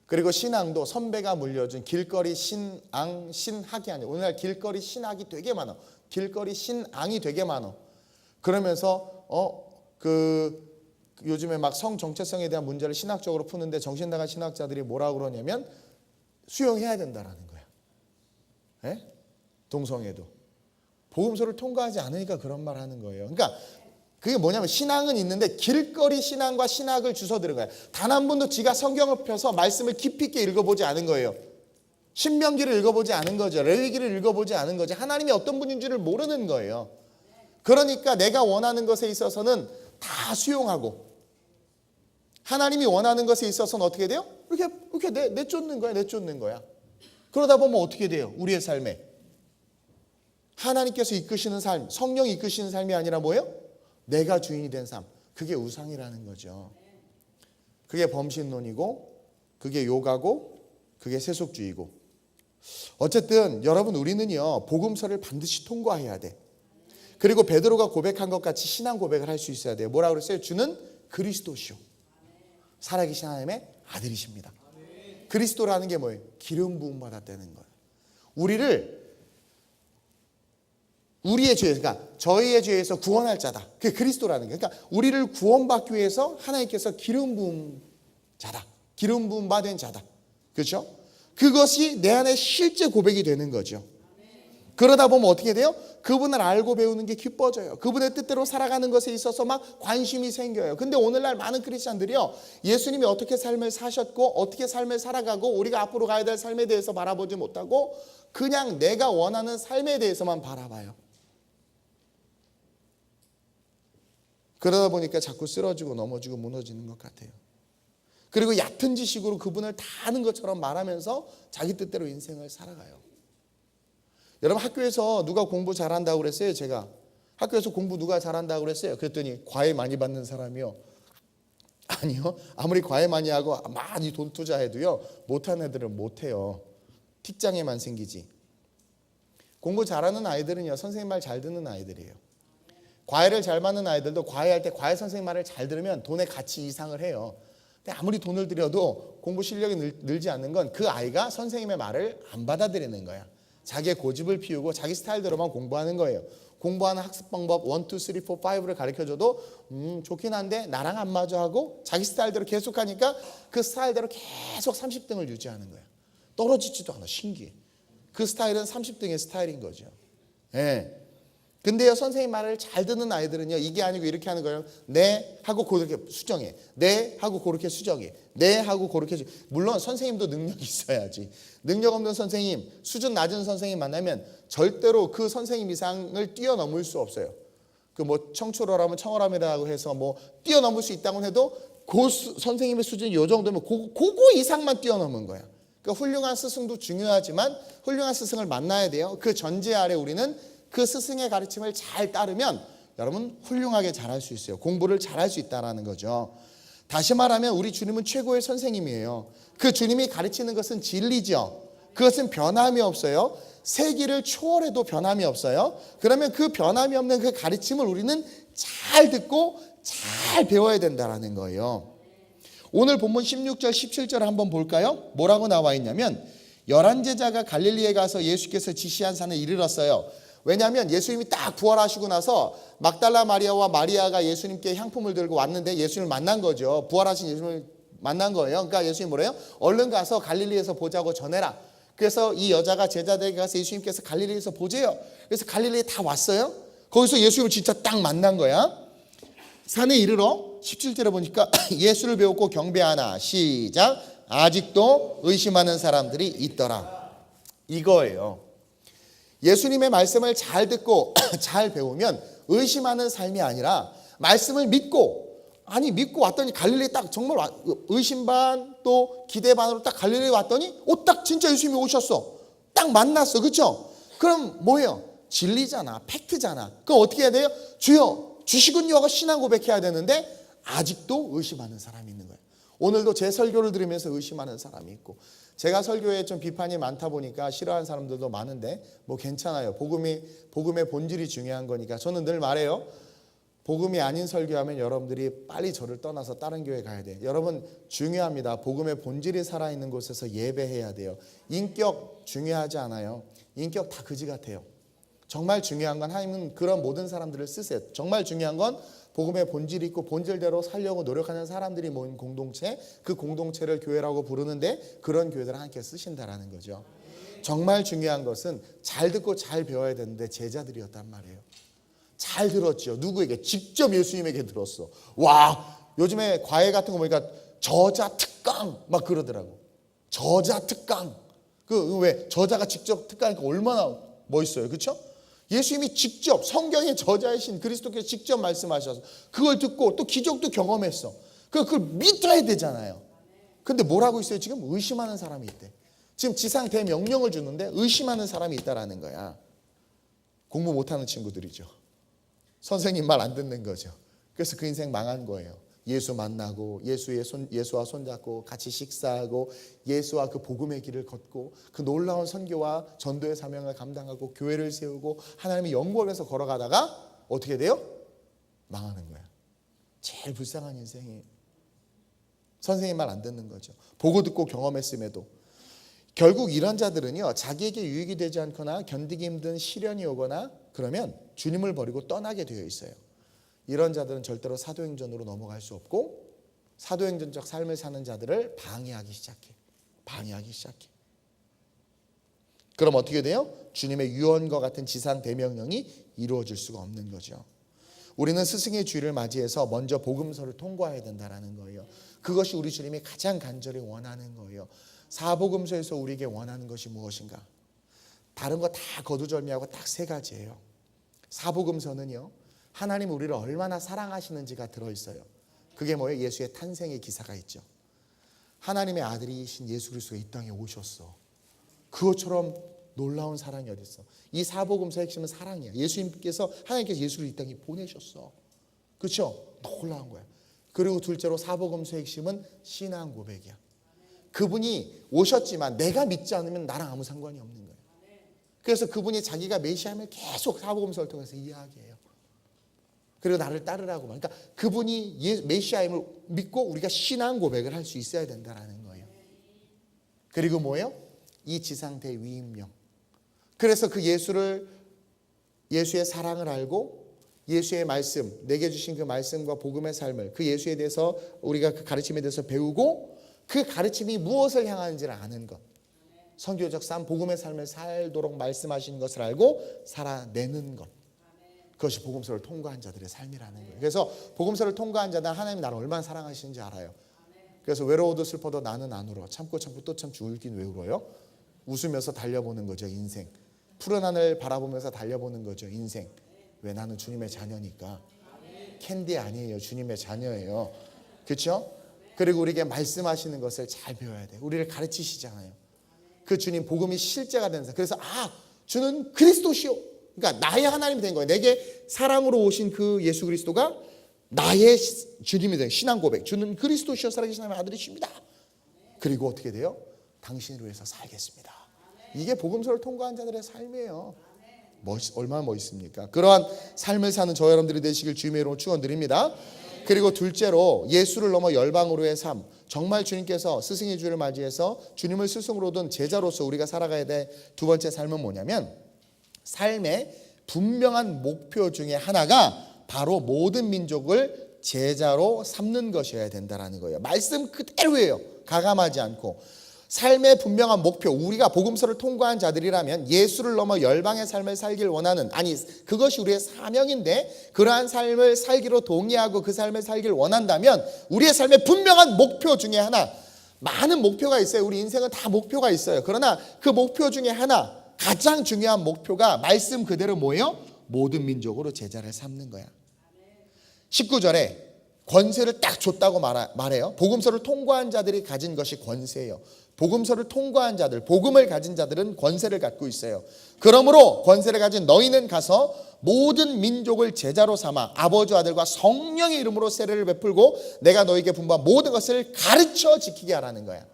그리고 신앙도 선배가 물려준 길거리 신앙, 신학이 아니에요. 오늘날 길거리 신학이 되게 많아. 길거리 신앙이 되게 많아. 그러면서 요즘에 막 성 정체성에 대한 문제를 신학적으로 푸는데 정신 나간 신학자들이 뭐라고 그러냐면 수용해야 된다라는 거야. 네? 동성애도. 복음서를 통과하지 않으니까 그런 말 하는 거예요. 그러니까 그게 뭐냐면, 신앙은 있는데 길거리 신앙과 신학을 주워들은 거예요. 단 한 번도 지가 성경을 펴서 말씀을 깊이 있게 읽어보지 않은 거예요. 신명기를 읽어보지 않은 거죠. 레위기를 읽어보지 않은 거죠. 하나님이 어떤 분인지를 모르는 거예요. 그러니까 내가 원하는 것에 있어서는 다 수용하고, 하나님이 원하는 것에 있어서는 어떻게 돼요? 이렇게 내쫓는 거야. 그러다 보면 어떻게 돼요? 우리의 삶에 하나님께서 이끄시는 삶, 성령이 이끄시는 삶이 아니라 뭐예요? 내가 주인이 된 삶. 그게 우상이라는 거죠. 그게 범신론이고, 그게 요가고, 그게 세속주의고. 어쨌든 여러분, 우리는요, 복음서를 반드시 통과해야 돼. 그리고 베드로가 고백한 것 같이 신앙 고백을 할 수 있어야 돼요. 뭐라고 그랬어요? 주는 그리스도시오, 살아계신 하나님의 아들이십니다. 그리스도라는 게 뭐예요? 기름 부음 받았다는 거예요. 우리의 죄에서, 그러니까 저희의 죄에서 구원할 자다. 그게 그리스도라는 거예요. 그러니까 우리를 구원받기 위해서 하나님께서 기름 부음 자다. 기름 부음 받은 자다. 그렇죠? 그것이 내 안에 실제 고백이 되는 거죠. 그러다 보면 어떻게 돼요? 그분을 알고 배우는 게 기뻐져요. 그분의 뜻대로 살아가는 것에 있어서 막 관심이 생겨요. 근데 오늘날 많은 크리스찬들이요, 예수님이 어떻게 삶을 사셨고 어떻게 삶을 살아가고 우리가 앞으로 가야 될 삶에 대해서 바라보지 못하고 그냥 내가 원하는 삶에 대해서만 바라봐요. 그러다 보니까 자꾸 쓰러지고 넘어지고 무너지는 것 같아요. 그리고 얕은 지식으로 그분을 다 아는 것처럼 말하면서 자기 뜻대로 인생을 살아가요. 여러분, 학교에서 누가 공부 잘한다고 그랬어요? 제가 학교에서 공부 누가 잘한다고 그랬어요? 그랬더니 과외 많이 받는 사람이요. 아니요, 아무리 과외 많이 하고 많이 돈 투자해도요, 못하는 애들은 못해요. 틱장애만 생기지. 공부 잘하는 아이들은요, 선생님 말 잘 듣는 아이들이에요. 과외를 잘 받는 아이들도 과외할 때 과외 선생님 말을 잘 들으면 돈의 가치 이상을 해요. 근데 아무리 돈을 들여도 공부 실력이 늘지 않는 건 그 아이가 선생님의 말을 안 받아들이는 거야. 자기의 고집을 피우고 자기 스타일대로만 공부하는 거예요. 공부하는 학습 방법 1, 2, 3, 4, 5를 가르쳐줘도 좋긴 한데 나랑 안 맞아 하고 자기 스타일대로 계속 하니까 그 스타일대로 계속 30등을 유지하는 거예요. 떨어지지도 않아. 신기해. 그 스타일은 30등의 스타일인 거죠. 예. 근데요, 선생님 말을 잘 듣는 아이들은요, 이게 아니고 이렇게 하는 거예요. 네 하고 그렇게 수정해. 네 하고 그렇게 수정해. 네 하고 그렇게. 물론 선생님도 능력이 있어야지. 능력 없는 선생님, 수준 낮은 선생님 만나면 절대로 그 선생님 이상을 뛰어넘을 수 없어요. 그 뭐 청출어라면 청어람이라고 해서 뭐 뛰어넘을 수 있다고 해도 선생님의 수준이 요 정도면 그거 이상만 뛰어넘은 거야. 그러니까 훌륭한 스승도 중요하지만 훌륭한 스승을 만나야 돼요. 그 전제 아래 우리는 그 스승의 가르침을 잘 따르면 여러분 훌륭하게 잘할 수 있어요. 공부를 잘할 수 있다는 거죠. 다시 말하면 우리 주님은 최고의 선생님이에요. 그 주님이 가르치는 것은 진리죠. 그것은 변함이 없어요. 세기를 초월해도 변함이 없어요. 그러면 그 변함이 없는 그 가르침을 우리는 잘 듣고 잘 배워야 된다는 거예요. 오늘 본문 16절 17절 한번 볼까요? 뭐라고 나와 있냐면 11제자가 갈릴리에 가서 예수께서 지시한 산에 이르렀어요. 왜냐하면 예수님이 딱 부활하시고 나서 막달라 마리아와 마리아가 예수님께 향품을 들고 왔는데 예수님을 만난 거죠. 부활하신 예수님을 만난 거예요. 그러니까 예수님이 뭐래요? 얼른 가서 갈릴리에서 보자고 전해라. 그래서 이 여자가 제자들에게 가서 예수님께서 갈릴리에서 보재요. 그래서 갈릴리에 다 왔어요. 거기서 예수님을 진짜 딱 만난 거야. 산에 이르러 17절에 보니까 예수를 배웠고 경배하나 시작 아직도 의심하는 사람들이 있더라. 이거예요. 예수님의 말씀을 잘 듣고 잘 배우면 의심하는 삶이 아니라 말씀을 믿고 왔더니 갈릴리 딱 정말 의심 반 또 기대 반으로 딱 갈릴리 왔더니 딱 진짜 예수님이 오셨어. 딱 만났어. 그렇죠? 그럼 뭐예요? 진리잖아. 팩트잖아. 그럼 어떻게 해야 돼요? 주여 주시군요 하고 신앙 고백해야 되는데 아직도 의심하는 사람이 있는 거예요. 오늘도 제 설교를 들으면서 의심하는 사람이 있고 제가 설교에 좀 비판이 많다 보니까 싫어하는 사람들도 많은데 뭐 괜찮아요. 복음의 본질이 중요한 거니까 저는 늘 말해요. 복음이 아닌 설교하면 여러분들이 빨리 저를 떠나서 다른 교회 가야 돼요. 여러분 중요합니다. 복음의 본질이 살아있는 곳에서 예배해야 돼요. 인격 중요하지 않아요. 인격 다 그지 같아요. 정말 중요한 건 하나님은 그런 모든 사람들을 쓰세요. 정말 중요한 건 복음의 본질이 있고 본질대로 살려고 노력하는 사람들이 모인 공동체, 그 공동체를 교회라고 부르는데 그런 교회들을 함께 쓰신다라는 거죠. 정말 중요한 것은 잘 듣고 잘 배워야 되는데 제자들이었단 말이에요. 잘 들었죠. 누구에게? 직접 예수님에게 들었어. 와, 요즘에 과외 같은 거 보니까 저자 특강 막 그러더라고. 저자 특강. 그 왜 저자가 직접 특강이니까 얼마나 멋있어요. 그렇죠? 예수님이 직접 성경의 저자이신 그리스도께서 직접 말씀하셔서 그걸 듣고 또 기적도 경험했어. 그걸 믿어야 되잖아요. 근데 뭐라고 있어요? 지금 의심하는 사람이 있대. 지금 지상 대명령을 주는데 의심하는 사람이 있다라는 거야. 공부 못하는 친구들이죠. 선생님 말 안 듣는 거죠. 그래서 그 인생 망한 거예요. 예수 만나고 예수와 손잡고 같이 식사하고 예수와 그 복음의 길을 걷고 그 놀라운 선교와 전도의 사명을 감당하고 교회를 세우고 하나님의 영광을 위해서 걸어가다가 어떻게 돼요? 망하는 거야. 제일 불쌍한 인생이에요. 선생님 말 안 듣는 거죠. 보고 듣고 경험했음에도 결국 이런 자들은요, 자기에게 유익이 되지 않거나 견디기 힘든 시련이 오거나 그러면 주님을 버리고 떠나게 되어 있어요. 이런 자들은 절대로 사도행전으로 넘어갈 수 없고 사도행전적 삶을 사는 자들을 방해하기 시작해. 그럼 어떻게 돼요? 주님의 유언과 같은 지상 대명령이 이루어질 수가 없는 거죠. 우리는 스승의 주일을 맞이해서 먼저 복음서를 통과해야 된다는 거예요. 그것이 우리 주님이 가장 간절히 원하는 거예요. 사복음서에서 우리에게 원하는 것이 무엇인가? 다른 거 다 거두절미하고 딱 세 가지예요. 사복음서는요, 하나님 우리를 얼마나 사랑하시는지가 들어있어요. 그게 뭐예요? 예수의 탄생의 기사가 있죠. 하나님의 아들이신 예수 그리스도가 이 땅에 오셨어. 그것처럼 놀라운 사랑이 어디 있어? 이 사복음서의 핵심은 사랑이야. 예수님께서, 하나님께서 예수를 이 땅에 보내셨어. 그렇죠? 놀라운 거야. 그리고 둘째로 사복음서의 핵심은 신앙 고백이야. 그분이 오셨지만 내가 믿지 않으면 나랑 아무 상관이 없는 거예요. 그래서 그분이 자기가 메시아임을 계속 사복음서를 통해서 이야기해요. 그리고 나를 따르라고. 그러니까 그분이 메시아임을 믿고 우리가 신앙 고백을 할 수 있어야 된다는 거예요. 그리고 뭐예요? 이 지상 대위임령. 그래서 그 예수의 사랑을 알고 예수의 말씀, 내게 주신 그 말씀과 복음의 삶을, 그 예수에 대해서 우리가 그 가르침에 대해서 배우고 그 가르침이 무엇을 향하는지를 아는 것. 선교적 삶, 복음의 삶을 살도록 말씀하시는 것을 알고 살아내는 것. 그것이 복음서를 통과한 자들의 삶이라는 거예요. 그래서 복음서를 통과한 자는 하나님이 나를 얼마나 사랑하시는지 알아요. 그래서 외로워도 슬퍼도 나는 안 울어. 참고 또 참고 울긴 왜 울어요? 웃으면서 달려보는 거죠, 인생. 푸른 하늘 바라보면서 달려보는 거죠, 인생. 왜? 나는 주님의 자녀니까. 캔디 아니에요, 주님의 자녀예요. 그렇죠? 그리고 우리에게 말씀하시는 것을 잘 배워야 돼요. 우리를 가르치시잖아요. 그 주님 복음이 실제가 되는 사람. 그래서 주는 그리스도시요. 그러니까 나의 하나님이 된 거예요. 내게 사랑으로 오신 그 예수 그리스도가 나의 주님이 된 신앙 고백. 주는 그리스도시요 살아계신 하나님의 아들이십니다. 그리고 어떻게 돼요? 당신을 위해서 살겠습니다. 이게 복음서를 통과한 자들의 삶이에요. 얼마나 멋있습니까? 그러한 삶을 사는 저 여러분들이 되시길 주님의 이름으로 축원드립니다. 그리고 둘째로 예수를 넘어 열방으로의 삶. 정말 주님께서 스승의 주를 맞이해서 주님을 스승으로 둔 제자로서 우리가 살아가야 될 두 번째 삶은 뭐냐면, 삶의 분명한 목표 중에 하나가 바로 모든 민족을 제자로 삼는 것이어야 된다는 거예요. 말씀 그대로예요. 가감하지 않고. 삶의 분명한 목표, 우리가 복음서를 통과한 자들이라면 예수를 넘어 열방의 삶을 살길 원하는, 그것이 우리의 사명인데 그러한 삶을 살기로 동의하고 그 삶을 살길 원한다면 우리의 삶의 분명한 목표 중에 하나, 많은 목표가 있어요. 우리 인생은 다 목표가 있어요. 그러나 그 목표 중에 하나, 가장 중요한 목표가 말씀 그대로 뭐예요? 모든 민족으로 제자를 삼는 거야. 19절에 권세를 딱 줬다고 말해요. 복음서를 통과한 자들이 가진 것이 권세예요. 복음서를 통과한 자들, 복음을 가진 자들은 권세를 갖고 있어요. 그러므로 권세를 가진 너희는 가서 모든 민족을 제자로 삼아 아버지 아들과 성령의 이름으로 세례를 베풀고 내가 너희에게 분부한 모든 것을 가르쳐 지키게 하라는 거야.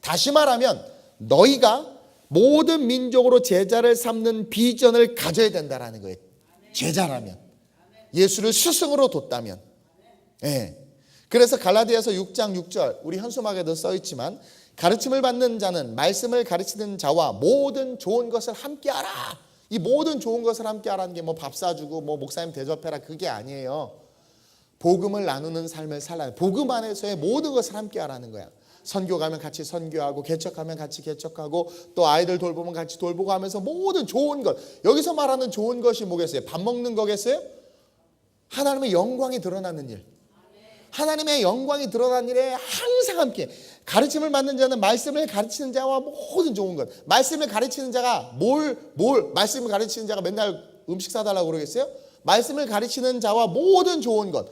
다시 말하면 너희가 모든 민족으로 제자를 삼는 비전을 가져야 된다는 거예요. 제자라면, 예수를 스승으로 뒀다면. 그래서 갈라디아서 6장 6절, 우리 현수막에도 써있지만, 가르침을 받는 자는 말씀을 가르치는 자와 모든 좋은 것을 함께하라. 이 모든 좋은 것을 함께하라는 게 밥 사주고 목사님 대접해라, 그게 아니에요. 복음을 나누는 삶을 살아야, 복음 안에서의 모든 것을 함께하라는 거야. 선교 가면 같이 선교하고, 개척하면 같이 개척하고, 또 아이들 돌보면 같이 돌보고 하면서 모든 좋은 것. 여기서 말하는 좋은 것이 뭐겠어요? 밥 먹는 거겠어요? 하나님의 영광이 드러나는 일. 하나님의 영광이 드러난 일에 항상 함께. 가르침을 받는 자는 말씀을 가르치는 자와 모든 좋은 것. 말씀을 가르치는 자가 말씀을 가르치는 자가 맨날 음식 사달라고 그러겠어요? 말씀을 가르치는 자와 모든 좋은 것.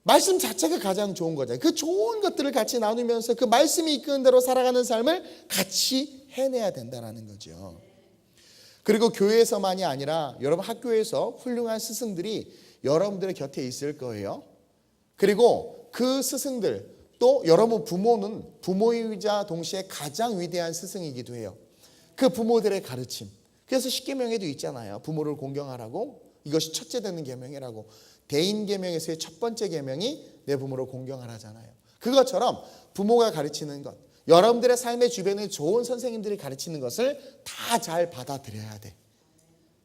말씀 자체가 가장 좋은 거잖아요. 그 좋은 것들을 같이 나누면서 그 말씀이 이끄는 대로 살아가는 삶을 같이 해내야 된다는 거죠. 그리고 교회에서만이 아니라 여러분 학교에서 훌륭한 스승들이 여러분들의 곁에 있을 거예요. 그리고 그 스승들, 또 여러분 부모는 부모이자 동시에 가장 위대한 스승이기도 해요. 그 부모들의 가르침. 그래서 십계명에도 있잖아요. 부모를 공경하라고. 이것이 첫째 되는 계명이라고. 대인 계명에서의 첫 번째 계명이 내 부모를 공경하라잖아요. 그것처럼 부모가 가르치는 것, 여러분들의 삶의 주변에 좋은 선생님들이 가르치는 것을 다 잘 받아들여야 돼.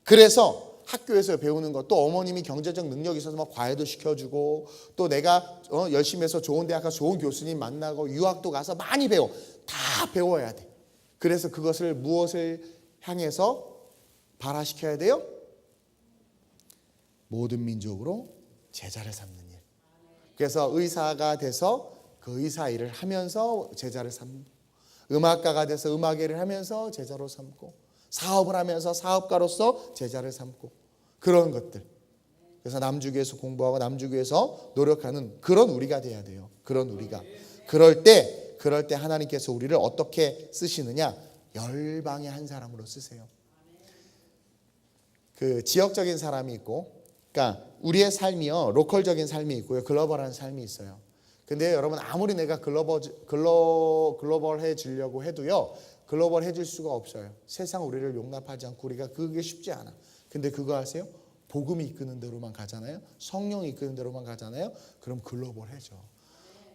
그래서 학교에서 배우는 것, 또 어머님이 경제적 능력이 있어서 과외도 시켜주고, 또 내가 열심히 해서 좋은 대학 가서 좋은 교수님 만나고 유학도 가서 많이 다 배워야 돼. 그래서 그것을 무엇을 향해서 발화시켜야 돼요? 모든 민족으로 제자를 삼는 일. 그래서 의사가 돼서 그 의사 일을 하면서 제자를 삼고, 음악가가 돼서 음악 일을 하면서 제자로 삼고, 사업을 하면서 사업가로서 제자를 삼고, 그런 것들. 그래서 남주교에서 공부하고 남주교에서 노력하는 그런 우리가 돼야 돼요. 그런 우리가. 그럴 때 하나님께서 우리를 어떻게 쓰시느냐? 열방의 한 사람으로 쓰세요. 그 지역적인 사람이 있고, 그러니까 우리의 삶이요, 로컬적인 삶이 있고요, 글로벌한 삶이 있어요. 근데 여러분, 아무리 내가 글로벌해지려고 해도요, 글로벌해질 수가 없어요. 세상 우리를 용납하지 않고 우리가 그게 쉽지 않아. 근데 그거 아세요? 복음이 이끄는 대로만 가잖아요. 성령이 이끄는 대로만 가잖아요. 그럼 글로벌해져.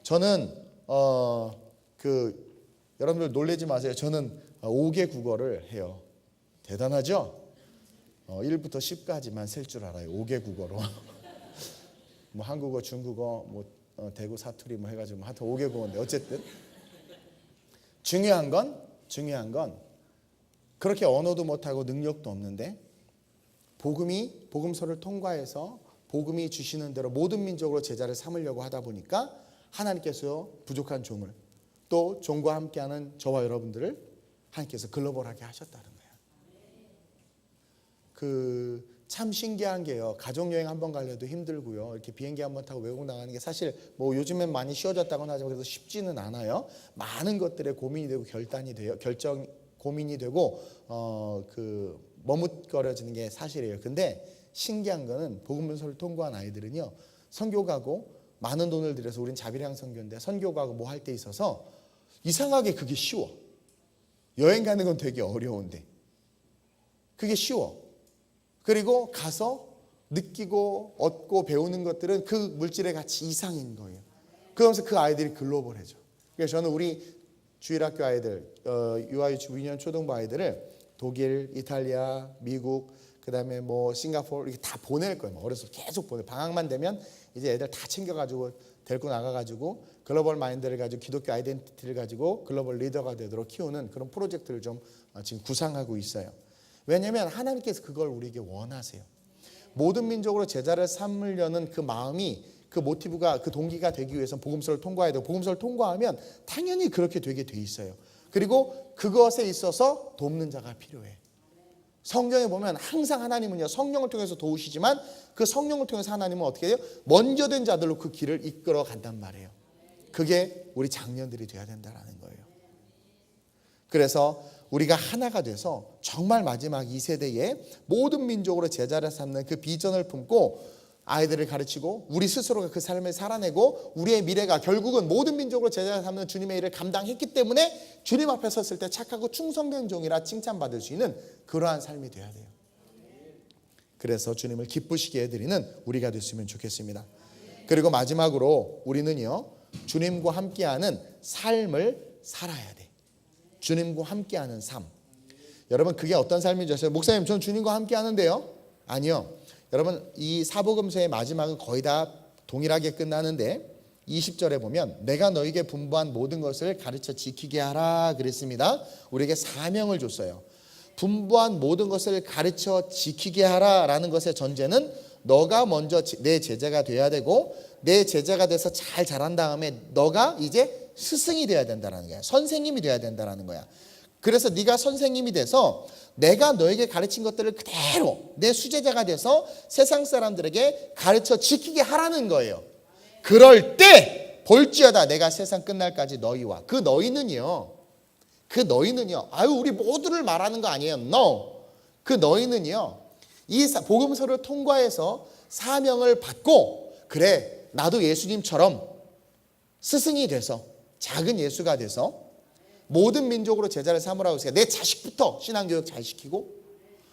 저는 여러분들 놀라지 마세요. 저는 5개 국어를 해요. 대단하죠? 1부터 10까지만 셀 줄 알아요. 5개 국어로. 뭐 한국어, 중국어, 뭐 대구 사투리 뭐 해가지고 하여튼 5개 국어인데, 어쨌든 중요한 건 그렇게 언어도 못하고 능력도 없는데 복음서를 통과해서 복음이 주시는 대로 모든 민족으로 제자를 삼으려고 하다 보니까 하나님께서 부족한 종을, 또 종과 함께하는 저와 여러분들을 하나님께서 글로벌하게 하셨다는 거예요. 참 신기한 게요, 가족여행 한번 가려도 힘들고요, 이렇게 비행기 한번 타고 외국 나가는 게 사실 뭐 요즘엔 많이 쉬워졌다고는 하지만 그래도 쉽지는 않아요. 많은 것들에 고민이 되고 고민이 되고 머뭇거려지는 게 사실이에요. 근데 신기한 거는 복음서를 통과한 아이들은요, 선교 가고 많은 돈을 들여서, 우린 자비량 선교인데 선교 가고 뭐 할 때 있어서 이상하게 그게 쉬워. 여행 가는 건 되게 어려운데 그게 쉬워. 그리고 가서 느끼고 얻고 배우는 것들은 그 물질의 가치 이상인 거예요. 그러면서 그 아이들이 글로벌해져. 그래서 저는 우리 주일학교 아이들, 유아유치부 유년 초등부 아이들을 독일, 이탈리아, 미국, 그다음에 뭐 싱가포르 이렇게 다 보낼 거예요. 어려서 계속 보내. 방학만 되면 이제 애들 다 챙겨가지고 데리고 나가가지고 글로벌 마인드를 가지고 기독교 아이덴티티를 가지고 글로벌 리더가 되도록 키우는 그런 프로젝트를 좀 지금 구상하고 있어요. 왜냐하면 하나님께서 그걸 우리에게 원하세요. 모든 민족으로 제자를 삼으려는 그 마음이, 그 모티브가, 그 동기가 되기 위해서는 복음서를 통과해야 되고, 복음서를 통과하면 당연히 그렇게 되게 돼 있어요. 그리고 그것에 있어서 돕는 자가 필요해. 성경에 보면 항상 하나님은요, 성령을 통해서 도우시지만 그 성령을 통해서 하나님은 어떻게 해요? 먼저 된 자들로 그 길을 이끌어 간단 말이에요. 그게 우리 장년들이 돼야 된다는 거예요. 그래서 우리가 하나가 돼서 정말 마지막 이 세대에 모든 민족으로 제자를 삼는 그 비전을 품고 아이들을 가르치고 우리 스스로가 그 삶을 살아내고 우리의 미래가 결국은 모든 민족으로 제자를 삼는 주님의 일을 감당했기 때문에 주님 앞에 섰을 때 착하고 충성된 종이라 칭찬받을 수 있는 그러한 삶이 되어야 돼요. 그래서 주님을 기쁘시게 해드리는 우리가 됐으면 좋겠습니다. 그리고 마지막으로 우리는요, 주님과 함께하는 삶을 살아야 돼. 주님과 함께하는 삶. 여러분, 그게 어떤 삶인지 아세요? 목사님, 전 주님과 함께 하는데요. 아니요. 여러분, 이 사복음서의 마지막은 거의 다 동일하게 끝나는데 20절에 보면 내가 너에게 분부한 모든 것을 가르쳐 지키게 하라 그랬습니다. 우리에게 사명을 줬어요. 분부한 모든 것을 가르쳐 지키게 하라라는 것의 전제는 너가 먼저 내 제자가 돼야 되고, 내 제자가 돼서 잘 자란 다음에 너가 이제 스승이 돼야 된다는 거야. 선생님이 돼야 된다는 거야. 그래서 네가 선생님이 돼서 내가 너에게 가르친 것들을 그대로 내 수제자가 돼서 세상 사람들에게 가르쳐 지키게 하라는 거예요. 그럴 때 볼지어다 내가 세상 끝날까지 너희와. 그 너희는요, 아유 우리 모두를 말하는 거 아니에요. No. 그 너희는요, 이 복음서를 통과해서 사명을 받고, 그래 나도 예수님처럼 스승이 돼서 작은 예수가 돼서 모든 민족으로 제자를 삼으라고 했어요. 내 자식부터 신앙교육 잘 시키고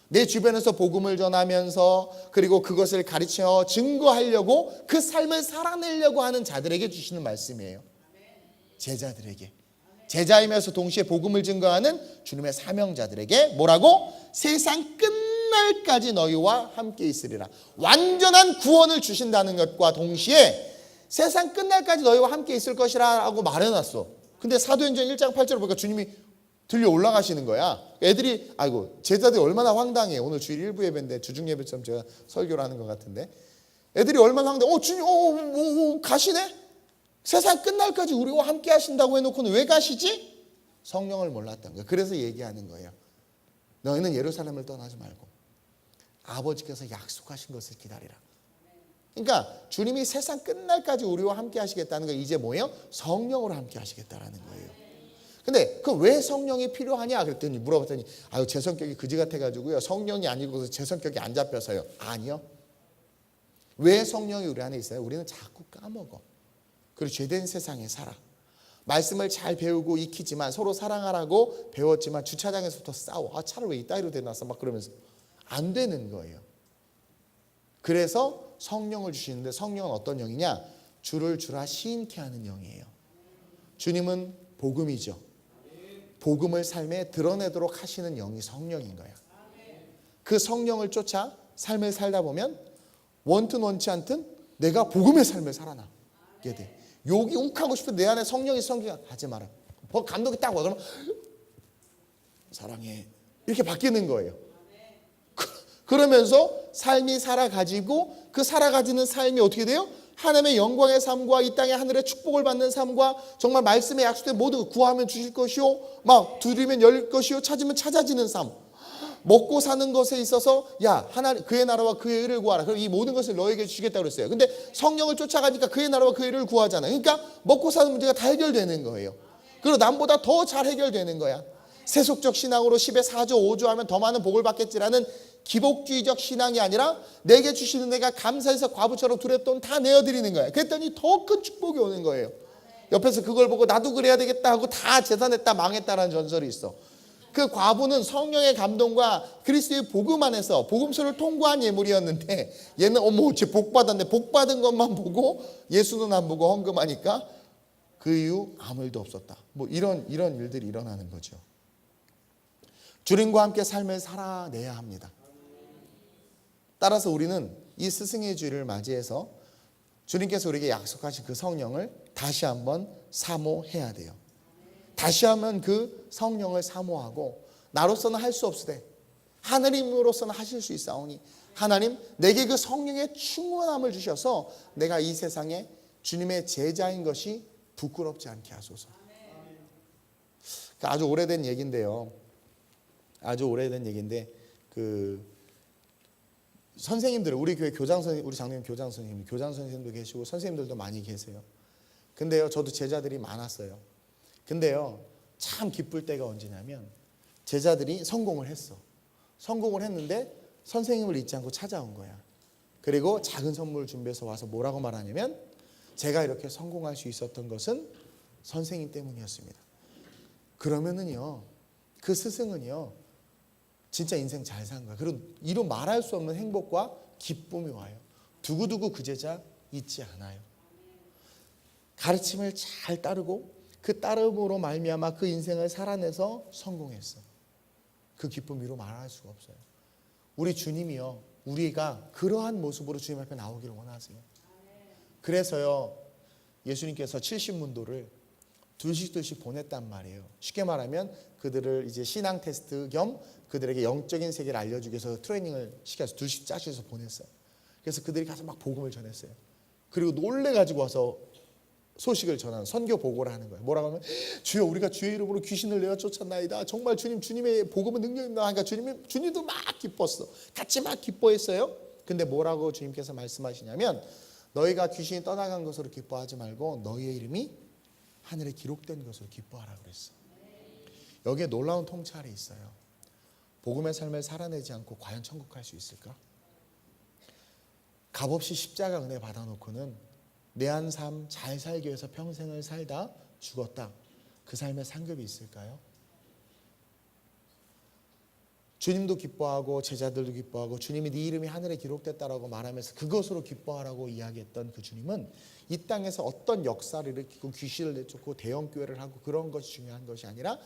내 주변에서 복음을 전하면서 그리고 그것을 가르쳐 증거하려고 그 삶을 살아내려고 하는 자들에게 주시는 말씀이에요. 제자들에게. 제자이면서 동시에 복음을 증거하는 주님의 사명자들에게 뭐라고? 세상 끝날까지 너희와 함께 있으리라. 완전한 구원을 주신다는 것과 동시에 세상 끝날까지 너희와 함께 있을 것이라고 말해놨어. 근데 사도행전 1장 8절을 보니까 주님이 들려 올라가시는 거야. 애들이 아이고 제자들이 얼마나 황당해. 오늘 주일 일부 예배인데 주중 예배처럼 제가 설교를 하는 것 같은데 애들이 얼마나 황당해. 주님 가시네. 세상 끝날까지 우리와 함께 하신다고 해놓고는 왜 가시지? 성령을 몰랐던 거예요. 그래서 얘기하는 거예요. 너희는 예루살렘을 떠나지 말고 아버지께서 약속하신 것을 기다리라. 그러니까 주님이 세상 끝날까지 우리와 함께 하시겠다는 거 이제 뭐예요? 성령으로 함께 하시겠다라는 거예요. 근데 그 왜 성령이 필요하냐 그랬더니 물어봤더니 아유 제 성격이 그지 같아가지고요. 성령이 아니고서 제 성격이 안 잡혀서요. 아니요. 왜 성령이 우리 안에 있어요? 우리는 자꾸 까먹어. 그리고 죄된 세상에 살아. 말씀을 잘 배우고 익히지만 서로 사랑하라고 배웠지만 주차장에서부터 싸워. 차를 왜 이따위로 대놨어? 막 그러면서 안 되는 거예요. 그래서 성령을 주시는데 성령은 어떤 영이냐? 주를 주라 시인케 하는 영이에요. 주님은 복음이죠. 복음을 삶에 드러내도록 하시는 영이 성령인 거야. 그 성령을 쫓아 삶을 살다 보면 원튼 원치 않든 내가 복음의 삶을 살아나게 돼. 욕이 욱하고 싶은 내 안에 성령이 하지 마라. 감독이 딱 와. 그러면 사랑해. 이렇게 바뀌는 거예요. 그러면서 삶이 살아가지고 그 살아가지는 삶이 어떻게 돼요? 하나님의 영광의 삶과 이 땅의 하늘의 축복을 받는 삶과 정말 말씀의 약속된 모두 구하면 주실 것이요 막 두드리면 열 것이요 찾으면 찾아지는 삶. 먹고 사는 것에 있어서 야 하나님 그의 나라와 그의 의를 구하라. 그럼 이 모든 것을 너에게 주시겠다고 그랬어요. 근데 성령을 쫓아가니까 그의 나라와 그의 의를 구하잖아요. 그러니까 먹고 사는 문제가 다 해결되는 거예요. 그리고 남보다 더 잘 해결되는 거야. 세속적 신앙으로 10에 4조 5조 하면 더 많은 복을 받겠지라는 기복주의적 신앙이 아니라 내게 주시는 내가 감사해서 과부처럼 두렵던 다 내어드리는 거야. 그랬더니 더 큰 축복이 오는 거예요. 옆에서 그걸 보고 나도 그래야 되겠다 하고 다 재산했다 망했다라는 전설이 있어. 그 과부는 성령의 감동과 그리스도의 복음 안에서 복음서를 통과한 예물이었는데 얘는 쟤 복 받았네. 복 받은 것만 보고 예수는 안 보고 헌금하니까 그 이후 아무 일도 없었다. 뭐 이런 일들이 일어나는 거죠. 주님과 함께 삶을 살아내야 합니다. 따라서 우리는 이 스승의 주일을 맞이해서 주님께서 우리에게 약속하신 그 성령을 다시 한번 사모해야 돼요. 다시 한번 그 성령을 사모하고 나로서는 할 수 없으되 하나님으로서는 하실 수 있사오니 하나님 내게 그 성령의 충만함을 주셔서 내가 이 세상에 주님의 제자인 것이 부끄럽지 않게 하소서. 아주 오래된 얘기인데요. 아주 오래된 얘기인데 선생님들 우리 교회 교장 선생님 우리 장로님 교장 선생님도 계시고 선생님들도 많이 계세요. 근데요 저도 제자들이 많았어요. 근데요 참 기쁠 때가 언제냐면 제자들이 성공을 했어. 성공을 했는데 선생님을 잊지 않고 찾아온 거야. 그리고 작은 선물을 준비해서 와서 뭐라고 말하냐면 제가 이렇게 성공할 수 있었던 것은 선생님 때문이었습니다. 그러면은요 그 스승은요 진짜 인생 잘 산 거야. 그리고 이루 말할 수 없는 행복과 기쁨이 와요. 두고두고 그 제자 잊지 않아요. 가르침을 잘 따르고 그 따름으로 말미암아 그 인생을 살아내서 성공했어. 그 기쁨 이루 말할 수가 없어요. 우리 주님이요 우리가 그러한 모습으로 주님 앞에 나오기를 원하세요. 그래서요 예수님께서 70문도를 둘씩 보냈단 말이에요. 쉽게 말하면 그들을 이제 신앙 테스트 겸 그들에게 영적인 세계를 알려주기 위해서 트레이닝을 시켜서 둘씩 짜셔서 보냈어요. 그래서 그들이 가서 막 복음을 전했어요. 그리고 놀래가지고 와서 소식을 전하는 선교 보고를 하는 거예요. 뭐라고 하면 주여 우리가 주의 이름으로 귀신을 내어 쫓았나이다. 정말 주님의 복음은 능력입니다. 그러니까 주님도 막 기뻤어. 같이 막 기뻐했어요. 근데 뭐라고 주님께서 말씀하시냐면 너희가 귀신이 떠나간 것으로 기뻐하지 말고 너희의 이름이 하늘에 기록된 것으로 기뻐하라 그랬어. 여기에 놀라운 통찰이 있어요. 복음의 삶을 살아내지 않고 과연 천국 갈 수 있을까? 값없이 십자가 은혜 받아놓고는 내 한 삶 잘 살기 위해서 평생을 살다 죽었다. 그 삶에 상급이 있을까요? 주님도 기뻐하고 제자들도 기뻐하고 주님이 네 이름이 하늘에 기록됐다라고 말하면서 그것으로 기뻐하라고 이야기했던 그 주님은 이 땅에서 어떤 역사를 일으키고 귀신을 내쫓고 대형교회를 하고 그런 것이 중요한 것이 아니라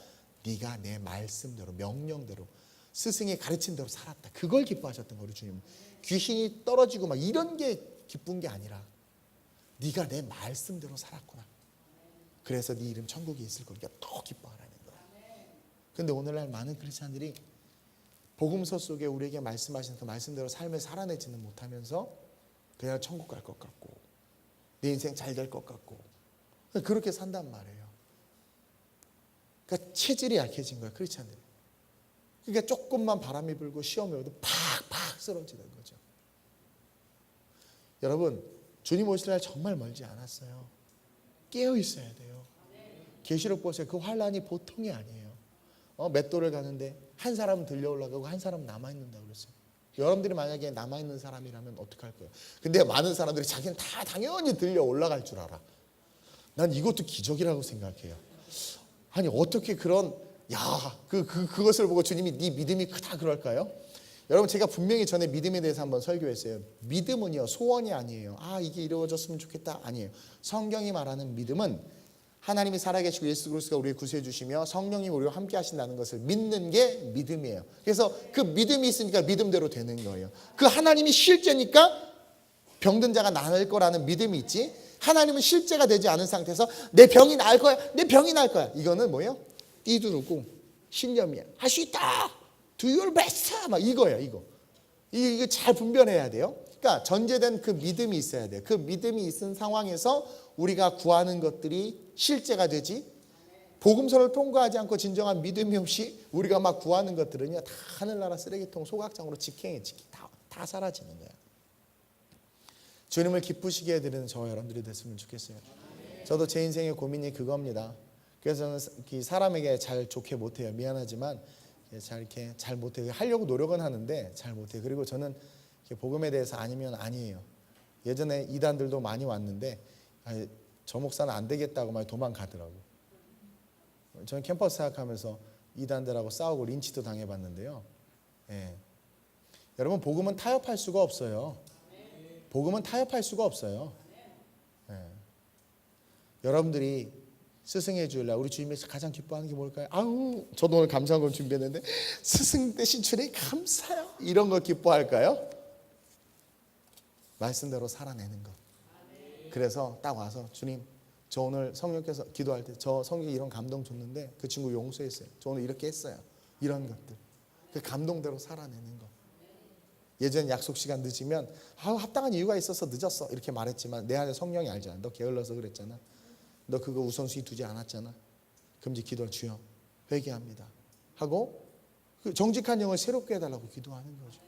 네가 내 말씀대로 명령대로 스승이 가르친 대로 살았다. 그걸 기뻐하셨던 거예요. 주님은. 귀신이 떨어지고 막 이런 게 기쁜 게 아니라 네가 내 말씀대로 살았구나. 그래서 네 이름 천국에 있을 거니까 더 기뻐하라는 거야. 근데 오늘날 많은 크리스찬들이 복음서 속에 우리에게 말씀하신 그 말씀대로 삶을 살아내지는 못하면서 그냥 천국 갈 것 같고 내 인생 잘 될 것 같고 그렇게 산단 말이에요. 그러니까 체질이 약해진 거예요, 크리스찬들이. 그러니까 조금만 바람이 불고 시험이 오도 팍팍 쓰러지는 거죠. 여러분, 주님 오실 날 정말 멀지 않았어요. 깨어 있어야 돼요. 계시록 보세요. 그 환란이 보통이 아니에요. 맷돌을 가는데 한 사람은 들려 올라가고 한 사람은 남아있는다고 그랬어요. 여러분들이 만약에 남아있는 사람이라면 어떡할 거예요? 근데 많은 사람들이 자기는 다 당연히 들려 올라갈 줄 알아. 난 이것도 기적이라고 생각해요. 아니 어떻게 그런 그것을 보고 주님이 네 믿음이 크다 그럴까요? 여러분, 제가 분명히 전에 믿음에 대해서 한번 설교했어요. 믿음은요 소원이 아니에요. 이게 이루어졌으면 좋겠다 아니에요. 성경이 말하는 믿음은 하나님이 살아계시고 예수 그리스도가 우리를 구수해 주시며 성령님이 우리와 함께 하신다는 것을 믿는 게 믿음이에요. 그래서 그 믿음이 있으니까 믿음대로 되는 거예요. 그 하나님이 실제니까 병든 자가 나을 거라는 믿음이 있지, 하나님은 실제가 되지 않은 상태에서 내 병이 나을 거야, 내 병이 나을 거야, 이거는 뭐예요? 띠두르고 신념이야. 할 수 있다, do your best, 막 이거예요. 이거 잘 분별해야 돼요. 그러니까 전제된 그 믿음이 있어야 돼요. 그 믿음이 있은 상황에서 우리가 구하는 것들이 실제가 되지, 복음서를 통과하지 않고 진정한 믿음이 없이 우리가 막 구하는 것들은요 다 하늘나라 쓰레기통 소각장으로 직행에 다 사라지는 거예요. 주님을 기쁘시게 해드리는 저와 여러분들이 됐으면 좋겠어요. 저도 제 인생의 고민이 그겁니다. 그래서 저는 사람에게 잘 좋게 못해요. 미안하지만 이렇게 잘 못해요. 하려고 노력은 하는데 잘 못해요. 그리고 저는 복음에 대해서 아니면 아니에요. 예전에 이단들도 많이 왔는데 저 목사는 안 되겠다고 막 도망가더라고. 저는 캠퍼스 생각하면서 이단들하고 싸우고 린치도 당해봤는데요. 여러분, 복음은 타협할 수가 없어요. 복음은 타협할 수가 없어요. 여러분들이 스승의 주일날 우리 주님에서 가장 기뻐하는 게 뭘까요? 저도 오늘 감사한 걸 준비했는데 스승 대신 주님 감사해요, 이런 거 기뻐할까요? 말씀대로 살아내는 것. 그래서 딱 와서 주님, 저 오늘 성령께서 기도할 때 저 성경에 이런 감동 줬는데 그 친구 용서했어요. 저 오늘 이렇게 했어요. 이런 것들, 그 감동대로 살아내는 것. 예전 약속 시간 늦으면 합당한 이유가 있어서 늦었어 이렇게 말했지만 내 안에 성령이 알잖아. 너 게을러서 그랬잖아. 너 그거 우선순위 두지 않았잖아. 금지 기도, 주여 회개합니다 하고 그 정직한 영을 새롭게 해달라고 기도하는 거죠.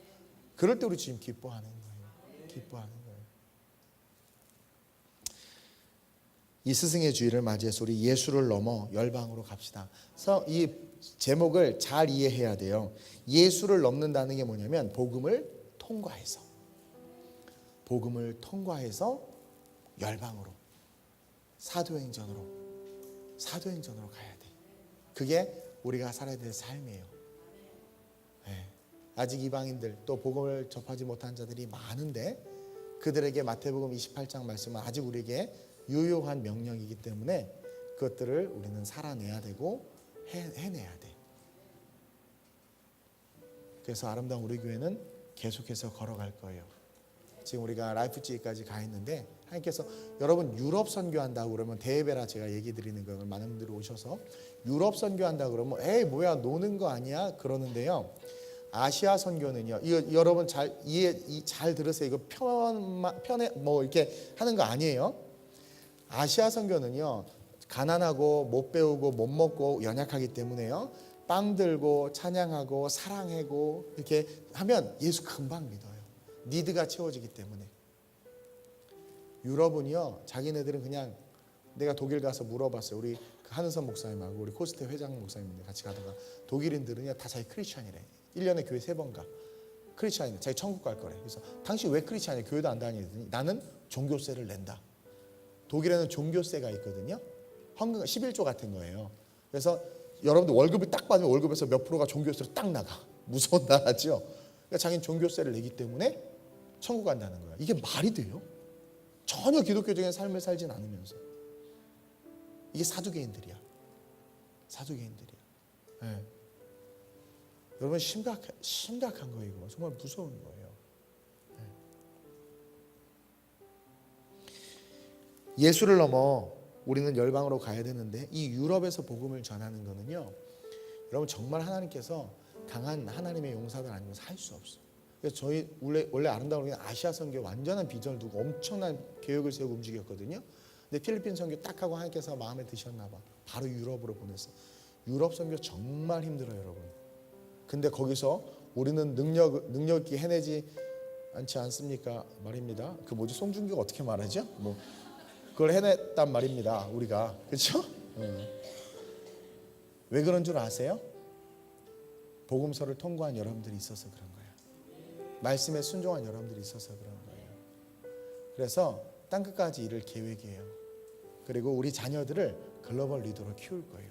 그럴 때 우리 주님 기뻐하는 거예요. 기뻐하는 거예요. 이 스승의 주일을 맞이해서 우리 예수를 넘어 열방으로 갑시다. 그래서 이 제목을 잘 이해해야 돼요. 예수를 넘는다는 게 뭐냐면 복음을 통과해서 열방으로, 사도행전으로 가야 돼. 그게 우리가 살아야 될 삶이에요. 아직 이방인들 또 복음을 접하지 못한 자들이 많은데 그들에게 마태복음 28장 말씀은 아직 우리에게 유효한 명령이기 때문에 그것들을 우리는 살아내야 되고 해내야 돼. 그래서 아름다운 우리 교회는 계속해서 걸어갈 거예요. 지금 우리가 라이프지까지 가 있는데 하나님께서 여러분 유럽 선교한다고 그러면 대예배라 제가 얘기 드리는 걸 많은 분들이 오셔서 유럽 선교한다고 그러면 에이 뭐야 노는 거 아니야 그러는데요. 아시아 선교는요. 이거 여러분 잘 들으세요. 이거 편에 뭐 이렇게 하는 거 아니에요. 아시아 선교는요. 가난하고 못 배우고 못 먹고 연약하기 때문에요. 빵 들고 찬양하고 사랑하고 이렇게 하면 예수 금방 믿어요. 니드가 채워지기 때문에. 유럽은요. 자기네들은 그냥 내가 독일 가서 물어봤어요. 우리 한은선 목사님하고 우리 코스테 회장 목사님 같이 가다가 독일인들은요. 다 자기 크리스찬이래. 1년에 교회 3번 가. 크리스찬인데 자기 천국 갈 거래. 그래서 당신 왜 크리스찬이야? 교회도 안 다니더니 나는 종교세를 낸다. 독일에는 종교세가 있거든요. 헌금 11조 같은 거예요. 그래서 여러분들 월급이 딱 받으면 월급에서 몇 프로가 종교세로 딱 나가. 무서운 나라죠. 그러니까 자기는 종교세를 내기 때문에 천국 간다는 거야. 이게 말이 돼요? 전혀 기독교적인 삶을 살진 않으면서. 이게 사두개인들이야. 네. 여러분 심각한 거예요. 이거 정말 무서운 거예요. 네. 예수를 넘어 우리는 열방으로 가야 되는데 이 유럽에서 복음을 전하는 거는요. 여러분 정말 하나님께서 강한 하나님의 용사들 아니면 살 수 없어요. 그래서 저희 원래 아름다운 아시아 선교 완전한 비전을 두고 엄청난 계획을 세우고 움직였거든요. 근데 필리핀 선교 딱 하고 하나님께서 마음에 드셨나 봐. 바로 유럽으로 보냈어요. 유럽 선교 정말 힘들어요, 여러분. 근데 거기서 우리는 능력 있게 해내지 않지 않습니까? 말입니다. 그 뭐지? 송중기가 어떻게 말하죠? 뭐 그걸 해냈단 말입니다. 우리가. 그렇죠? 왜 그런 줄 아세요? 복음서를 통과한 여러분들이 있어서 그런 거예요. 말씀에 순종한 여러분들이 있어서 그런 거예요. 그래서 땅끝까지 이룰 계획이에요. 그리고 우리 자녀들을 글로벌 리더로 키울 거예요.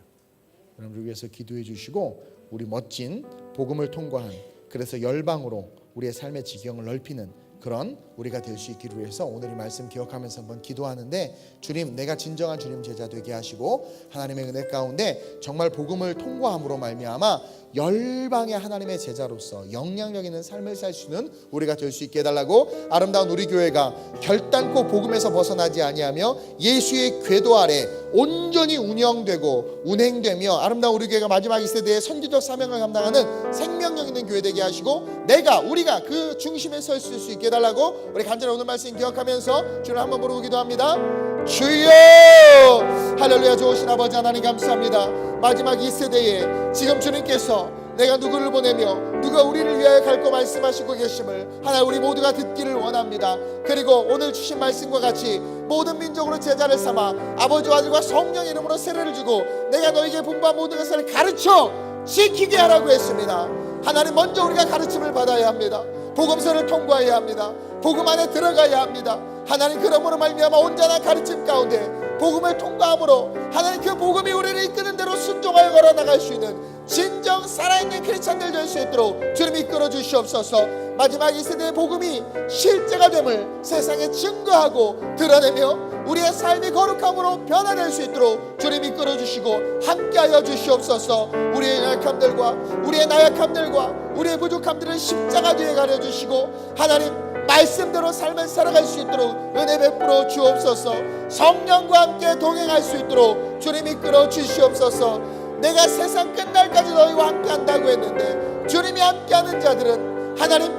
여러분을 위해서 기도해 주시고 우리 멋진 복음을 통과한, 그래서 열방으로 우리의 삶의 지경을 넓히는 그런 우리가 될 수 있기를 위해서 오늘 이 말씀 기억하면서 한번 기도하는데, 주님, 내가 진정한 주님 제자 되게 하시고 하나님의 은혜 가운데 정말 복음을 통과함으로 말미암아 열방의 하나님의 제자로서 영향력 있는 삶을 살 수 있는 우리가 될 수 있게 해달라고, 아름다운 우리 교회가 결단코 복음에서 벗어나지 아니하며 예수의 궤도 아래 온전히 운영되고 운행되며 아름다운 우리 교회가 마지막 이 세대의 선지적 사명을 감당하는 생명력 있는 교회 되게 하시고, 우리가 그 중심에 설 수 있게 해달라고 우리 간절히 오늘 말씀 기억하면서 주를 한번 부르고 기도합니다. 주여! 할렐루야. 좋으신 아버지 하나님 감사합니다. 마지막 이 세대에 지금 주님께서 내가 누구를 보내며 누가 우리를 위하여 갈고 말씀하시고 계심을 하나님 우리 모두가 듣기를 원합니다. 그리고 오늘 주신 말씀과 같이 모든 민족으로 제자를 삼아 아버지와 아들과 성령 이름으로 세례를 주고 내가 너에게 분부한 모든 것을 가르쳐 지키게 하라고 했습니다. 하나님, 먼저 우리가 가르침을 받아야 합니다. 복음서를 통과해야 합니다. 복음 안에 들어가야 합니다. 하나님, 그러므로 말미암아 온전한 가르침 가운데 복음을 통과함으로 하나님 그 복음이 우리를 이끄는 대로 순종하여 걸어나갈 수 있는 진정 살아있는 크리스찬들 될 수 있도록 주님 이끌어 주시옵소서. 마지막 이 세대의 복음이 실제가 됨을 세상에 증거하고 드러내며 우리의 삶이 거룩함으로 변화될 수 있도록 주님 이끌어 주시고 함께하여 주시옵소서. 우리의 약함들과 우리의 나약함들과 우리의 부족함들을 십자가 뒤에 가려주시고 하나님 말씀대로 삶을 살아갈 수 있도록 은혜 베풀어 주옵소서. 성령과 함께 동행할 수 있도록 주님 이끌어 주시옵소서. 내가 세상 끝날까지 너희와 함께 한다고 했는데 주님이 함께하는 자들은 하나님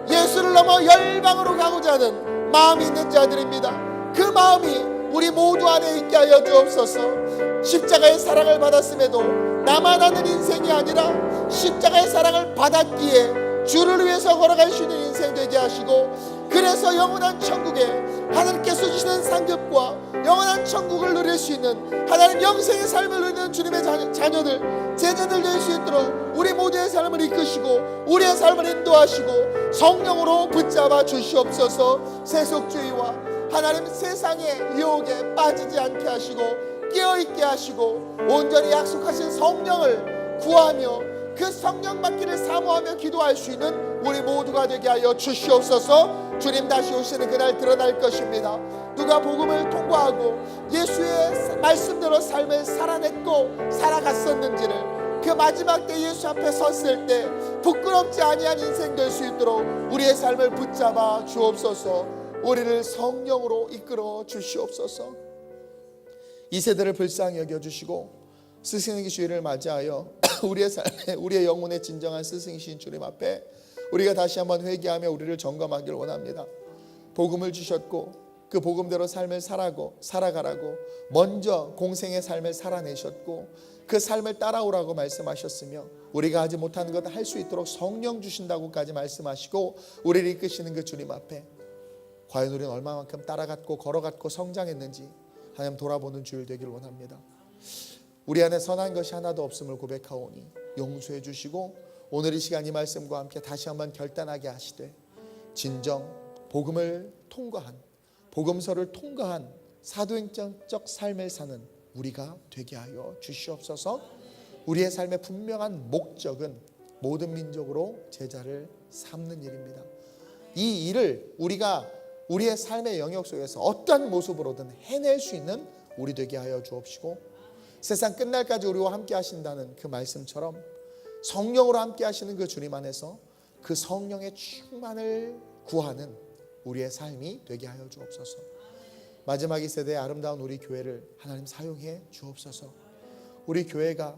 예수를 넘어 열방으로 가고자 하는 마음이 있는 자들입니다. 그 마음이 우리 모두 안에 있게 하여 주옵소서. 십자가의 사랑을 받았음에도 나만 아는 인생이 아니라 십자가의 사랑을 받았기에 주를 위해서 걸어갈 수 있는 인생 되게 하시고, 그래서 영원한 천국에 하나님께서 주시는 상급과 영원한 천국을 누릴 수 있는 하나님 영생의 삶을 누리는 주님의 자녀들, 제자들 될 수 있도록 우리 모두의 삶을 이끄시고 우리의 삶을 인도하시고 성령으로 붙잡아 주시옵소서. 세속주의와 하나님 세상의 유혹에 빠지지 않게 하시고 깨어있게 하시고 온전히 약속하신 성령을 구하며 그 성령 받기를 사모하며 기도할 수 있는 우리 모두가 되게 하여 주시옵소서. 주님 다시 오시는 그날 드러날 것입니다. 누가 복음을 통과하고 예수의 말씀대로 삶을 살아냈고 살아갔었는지를 그 마지막 때 예수 앞에 섰을 때 부끄럽지 아니한 인생 될 수 있도록 우리의 삶을 붙잡아 주옵소서. 우리를 성령으로 이끌어 주시옵소서. 이 세대를 불쌍히 여겨주시고 스승의 주일을 맞이하여 우리의 삶에 우리의 영혼의 진정한 스승이신 주님 앞에 우리가 다시 한번 회개하며 우리를 점검하길 원합니다. 복음을 주셨고 그 복음대로 삶을 살아가라고 먼저 공생의 삶을 살아내셨고 그 삶을 따라오라고 말씀하셨으며 우리가 하지 못하는 것 할 수 있도록 성령 주신다고까지 말씀하시고 우리를 이끄시는 그 주님 앞에 과연 우리는 얼마만큼 따라갔고 걸어갔고 성장했는지 하나님 돌아보는 주일 되길 원합니다. 우리 안에 선한 것이 하나도 없음을 고백하오니 용서해 주시고 오늘 이 시간 이 말씀과 함께 다시 한번 결단하게 하시되 진정 복음을 통과한 복음서를 통과한 사도행전적 삶을 사는 우리가 되게 하여 주시옵소서. 우리의 삶의 분명한 목적은 모든 민족으로 제자를 삼는 일입니다. 이 일을 우리가 우리의 삶의 영역 속에서 어떠한 모습으로든 해낼 수 있는 우리 되게 하여 주옵시고 세상 끝날까지 우리와 함께 하신다는 그 말씀처럼 성령으로 함께 하시는 그 주님 안에서 그 성령의 충만을 구하는 우리의 삶이 되게 하여 주옵소서. 마지막 이 세대의 아름다운 우리 교회를 하나님 사용해 주옵소서. 우리 교회가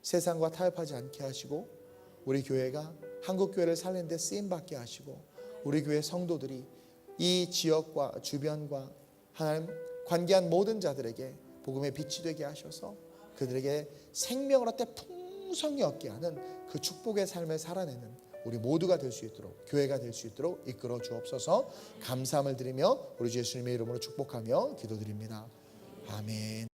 세상과 타협하지 않게 하시고 우리 교회가 한국교회를 살리는 데 쓰임받게 하시고 우리 교회 성도들이 이 지역과 주변과 하나님 관계한 모든 자들에게 복음의 빛이 되게 하셔서 그들에게 생명을 얻되 풍성히 얻게 하는 그 축복의 삶을 살아내는 우리 모두가 될 수 있도록 교회가 될 수 있도록 이끌어 주옵소서. 감사함을 드리며 우리 주 예수님의 이름으로 축복하며 기도드립니다. 아멘.